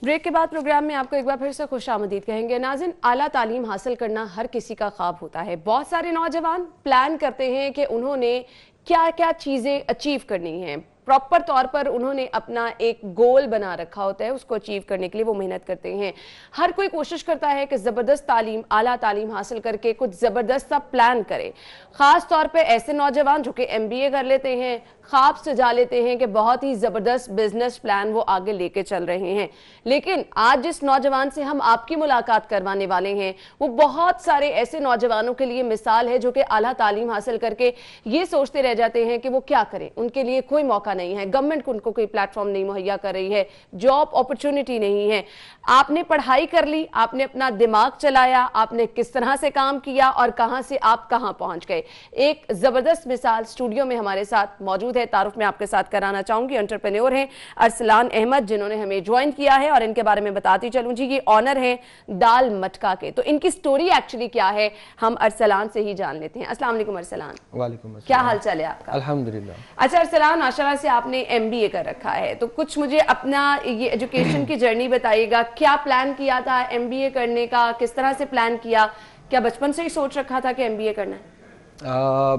ब्रेक के बाद प्रोग्राम में आपको एक बार फिर से खुशामदीद कहेंगे। नाज़रीन, आला तालीम हासिल करना हर किसी का ख्वाब होता है। बहुत सारे नौजवान प्लान करते हैं कि उन्होंने क्या क्या चीज़ें अचीव करनी हैं, प्रॉपर तौर पर उन्होंने अपना एक गोल बना रखा होता है, उसको अचीव करने के लिए वो मेहनत करते हैं। हर कोई कोशिश करता है कि ज़बरदस्त तालीम, आला तालीम हासिल करके कुछ ज़बरदस्त सा प्लान करे। ख़ास तौर पे ऐसे नौजवान जो कि MBA कर लेते हैं, ख्वाब सजा लेते हैं कि बहुत ही ज़बरदस्त बिजनेस प्लान वो आगे लेके चल रहे हैं। लेकिन आज जिस नौजवान से हम आपकी मुलाकात करवाने वाले हैं, वो बहुत सारे ऐसे नौजवानों के लिए मिसाल है जो कि आला तालीम हासिल करके ये सोचते रह जाते हैं कि वो क्या करें, उनके लिए कोई मौका नहीं है, गवर्नमेंट उनको कोई प्लेटफॉर्म नहीं मुहैया कर रही है, जॉब अपॉर्चुनिटी नहीं है। आपने पढ़ाई कर ली, आपने अपना दिमाग चलाया, आपने किस तरह से काम किया और कहां से आप कहां पहुंच गए। एक जबरदस्त मिसाल स्टूडियो में हमारे साथ मौजूद है, तारुफ में आपके साथ कराना चाहूंगी। एंटरप्रेन्योर हैं अरसलान अहमद, जिन्होंने हमें ज्वाइन किया है, और इनके बारे में बताती चलूं जी, ये ऑनर हैं दाल मटका के। तो इनकी स्टोरी एक्चुअली क्या है हम अरसलान से ही जान लेते हैं। अस्सलाम वालेकुम अरसलान। वालेकुम अस्सलाम। क्या हाल चाल है आपका? अल्हम्दुलिल्लाह। अच्छा अरसलान, माशाल्लाह से आपने MBA कर रखा है, तो कुछ मुझे अपना ये एजुकेशन की जर्नी बताइएगा। क्या प्लान किया था MBA करने का, किस तरह से प्लान किया? क्या बचपन से ही सोच रखा था कि MBA करना है?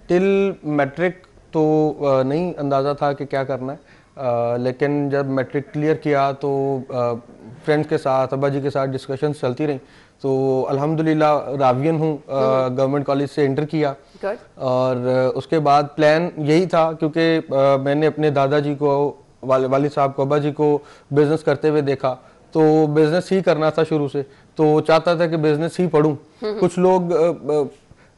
टिल मैट्रिक तो नहीं अंदाज़ा था कि क्या करना है, लेकिन जब मैट्रिक क्लियर किया तो फ्रेंड्स के साथ, अब्बा जी के साथ डिस्कशंस चलती रहीं। तो अल्हम्दुलिल्लाह रावियन हूँ, गवर्नमेंट कॉलेज से इंटर किया। और उसके बाद प्लान यही था, क्योंकि मैंने अपने दादाजी को, वालिद साहब को, अब्बा जी को बिज़नेस करते हुए देखा, तो बिज़नेस ही करना था शुरू से, तो चाहता था कि बिज़नेस ही पढ़ूं। कुछ लोग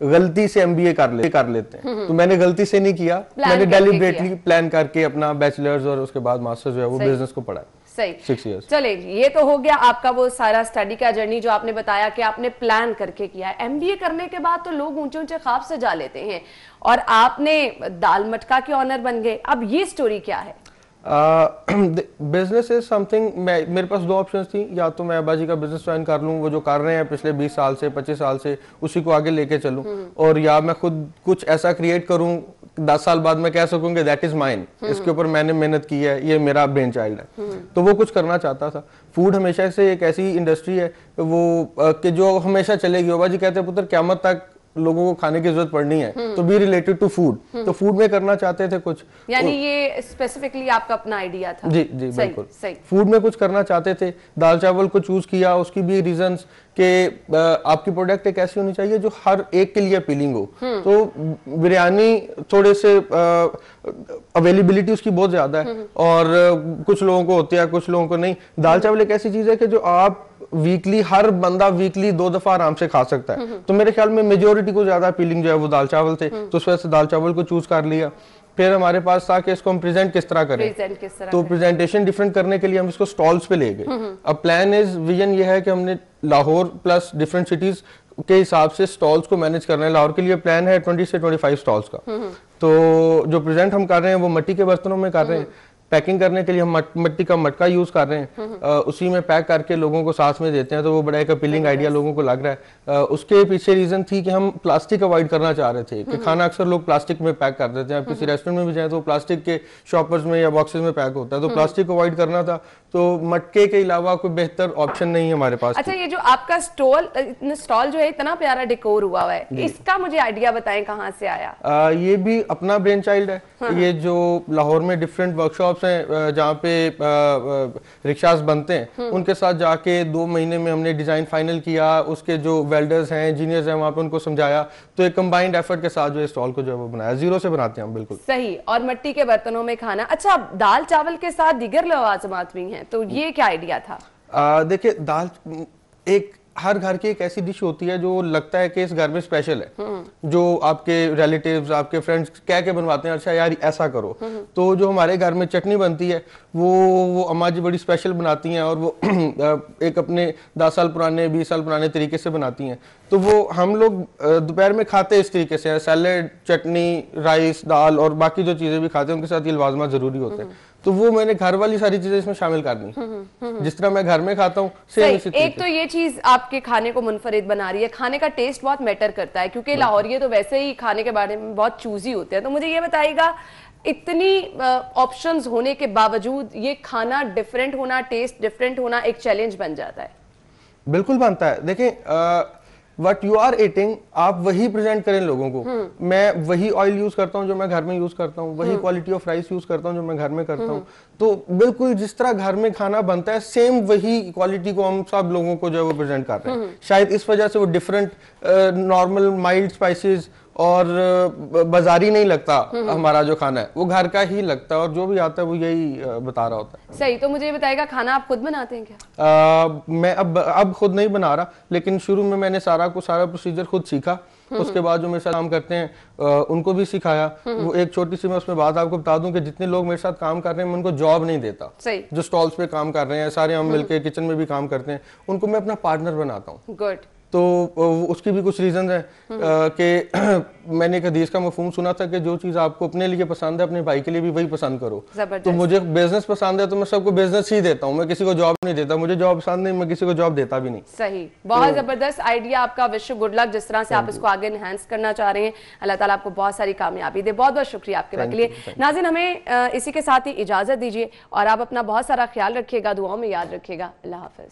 गलती से MBA कर लेते हैं, तो मैंने गलती से नहीं किया, मैंने डेलिब्रेटली प्लान करके अपना बैचलर्स और उसके बाद मास्टर्स जो है वो बिजनेस को पढ़ा। सही, 6 years। चले, ये तो हो गया आपका वो सारा स्टडी का जर्नी जो आपने बताया कि आपने प्लान करके किया। MBA करने के बाद तो लोग ऊंचे ऊंचे ख्वाब सजा लेते हैं, और आपने दाल मटका के ऑनर बन गए। अब ये स्टोरी क्या है? बिजनेस इज समथिंग, मेरे पास 2 ऑप्शंस थी, या तो मैं अब्बा जी का बिजनेस ज्वाइन कर लूँ, वो जो कर रहे हैं पिछले 20 साल से 25 साल से, उसी को आगे लेके चलूँ, और या मैं खुद कुछ ऐसा क्रिएट करूँ 10 साल बाद मैं कह सकूँगा दैट इज माइन, इसके ऊपर मैंने मेहनत की है, ये मेरा ब्रेन चाइल्ड है। तो वो कुछ करना चाहता था। फूड हमेशा से एक ऐसी इंडस्ट्री है वो कि जो हमेशा चलेगी। अब्बा जी कहते हैं पुत्र क़यामत तक लोगों को खाने की जरूरत पड़नी है, तो बी रिलेटेड टू फूड। तो फूड में करना चाहते थे कुछ, यानी ये स्पेसिफिकली आपका अपना आइडिया था? जी जी बिल्कुल, फूड में कुछ करना चाहते थे। दाल चावल को चूज किया, उसकी भी रीजंस कि आपकी प्रोडक्ट एक ऐसी होनी चाहिए जो हर एक के लिए अपीलिंग हो। तो बिरयानी थोड़े से अवेलेबिलिटी उसकी बहुत ज्यादा है, और कुछ लोगों को होती है, कुछ लोगों को नहीं। दाल चावल एक ऐसी चीज है कि जो आप वीकली, हर बंदा वीकली 2 दफा आराम से खा सकता है। तो मेरे ख्याल में मेजोरिटी को ज्यादा अपीलिंग जो है वो दाल चावल थे, तो उस वजह से दाल चावल को चूज कर लिया। फिर हमारे पास था कि इसको हम प्रेजेंट किस तरह करें, तो प्रेजेंटेशन डिफरेंट करने के लिए हम इसको स्टॉल्स पे ले गए। अब प्लान इज, विजन ये है कि हमने लाहौर प्लस डिफरेंट सिटीज के हिसाब से स्टॉल्स को मैनेज करना है। लाहौर के लिए प्लान है 20 से 25 स्टॉल्स का। तो जो प्रेजेंट हम कर रहे हैं वो मिट्टी के बर्तनों में कर रहे हैं। पैकिंग करने के लिए हम मिट्टी का मटका यूज कर रहे हैं, उसी में पैक करके लोगों को साथ में देते हैं। तो वो बड़ा एक अपीलिंग आइडिया लोगों को लग रहा है। उसके पीछे रीजन थी कि हम प्लास्टिक अवॉइड करना चाह रहे थे कि खाना अक्सर लोग प्लास्टिक में पैक कर देते हैं। आप किसी रेस्टोरेंट में भी जाएं तो प्लास्टिक के शॉपर्स में या बॉक्सेस में पैक होता है, तो प्लास्टिक अवॉइड करना था। तो मटके के अलावा कोई बेहतर ऑप्शन नहीं है हमारे पास। अच्छा, ये जो आपका स्टॉल जो है इतना प्यारा डेकोर हुआ है, इसका मुझे आइडिया बताएं कहाँ से आया? ये भी अपना ब्रेन चाइल्ड है। ये जो लाहौर में डिफरेंट वर्कशॉप्स हैं जहाँ पे रिक्शास बनते हैं, उनके साथ जाके 2 महीने में हमने डिजाइन फाइनल किया। उसके जो वेल्डर्स हैं, इंजीनियर्स हैं, वहाँ पे उनको समझाया। तो एक कंबाइंड एफर्ट के साथ जो स्टॉल को जो है वो बनाया, जीरो से बनाते हैं हम। बिल्कुल सही, और मिट्टी के बर्तनों में खाना। अच्छा, दाल चावल के साथ दीगर लवाजमात भी हैं, तो ये क्या आइडिया था? देखिए, दाल एक हर घर की एक ऐसी डिश होती है जो लगता है कि इस घर में स्पेशल है, जो आपके रिलेटिव्स, आपके फ्रेंड्स कह के बनवाते हैं, अच्छा यार ऐसा करो। तो जो हमारे घर में चटनी बनती है वो अम्मा जी बड़ी स्पेशल बनाती हैं, और वो एक अपने 10 साल पुराने 20 साल पुराने तरीके से बनाती हैं। तो वो हम लोग दोपहर में खाते इस तरीके से, सैलेड, चटनी, राइस, दाल और बाकी जो चीजें भी खाते हैं उनके साथ ये लवाजमा जरूरी होते हैं। तो वो मैंने घर वाली सारी चीजें इसमें शामिल करनी, जिस तरह मैं घर में खाता हूँ सेम इसी तरीके। एक तो ये चीज आपके खाने को मुनफरिद बना रही है, खाने का टेस्ट बहुत मैटर करता है, क्योंकि लाहौरिये तो वैसे ही खाने के बारे में बहुत चूजी होते हैं। तो मुझे ये बताइएगा, इतनी ऑप्शंस होने के बावजूद ये खाना डिफरेंट होना, टेस्ट डिफरेंट होना एक चैलेंज बन जाता है। बिल्कुल बनता है। देखें, वट यू आर ईटिंग आप वही प्रेजेंट करें लोगों को। मैं वही ऑयल यूज करता हूँ जो मैं घर में यूज करता हूँ, वही क्वालिटी ऑफ राइस यूज करता हूँ जो मैं घर में करता हूँ। तो बिल्कुल जिस तरह घर में खाना बनता है सेम वही क्वालिटी को हम सब लोगों को जो है वो प्रेजेंट कर रहे हैं। शायद इस वजह से वो डिफरेंट नॉर्मल माइल्ड स्पाइसेस और बाजारी नहीं लगता, हमारा जो खाना है वो घर का ही लगता है, और जो भी आता है वो यही बता रहा होता है। सही। तो मुझे ये बताएगा, खाना आप खुद बनाते हैं क्या? मैं अब खुद नहीं बना रहा, लेकिन शुरू में मैंने सारा प्रोसीजर खुद सीखा। उसके बाद जो मेरे साथ काम करते हैं उनको भी सिखाया। वो एक छोटी सी मैं उसमें बात आपको बता दूं कि जितने लोग मेरे साथ काम कर रहे हैं मैं उनको जॉब नहीं देता। सही। जो स्टॉल्स पे काम कर रहे हैं सारे हम मिलकर किचन में भी काम करते हैं, उनको मैं अपना पार्टनर बनाता हूँ। गुड। तो उसकी भी कुछ रीजन है कि मैंने एक हदीस का मफहूम सुना था कि जो चीज आपको अपने लिए पसंद है अपने भाई के लिए भी वही पसंद करो। तो मुझे बिजनेस पसंद है तो मैं सबको बिजनेस ही देता हूँ, मैं किसी को जॉब नहीं देता। मुझे जॉब पसंद नहीं, मैं किसी को जॉब देता भी नहीं। सही। बहुत जबरदस्त आइडिया आपका। विश गुड लक, जिस तरह से आप इसको आगे एनहांस करना चाह रहे हैं। अल्लाह ताला आपको बहुत सारी कामयाबी दे। बहुत बहुत शुक्रिया आपके वक्त के लिए। नाज़रीन, हमें इसी के साथ ही इजाजत दीजिए और आप अपना बहुत सारा ख्याल रखिएगा, दुआओं में याद रखिएगा। अल्लाह हाफिज।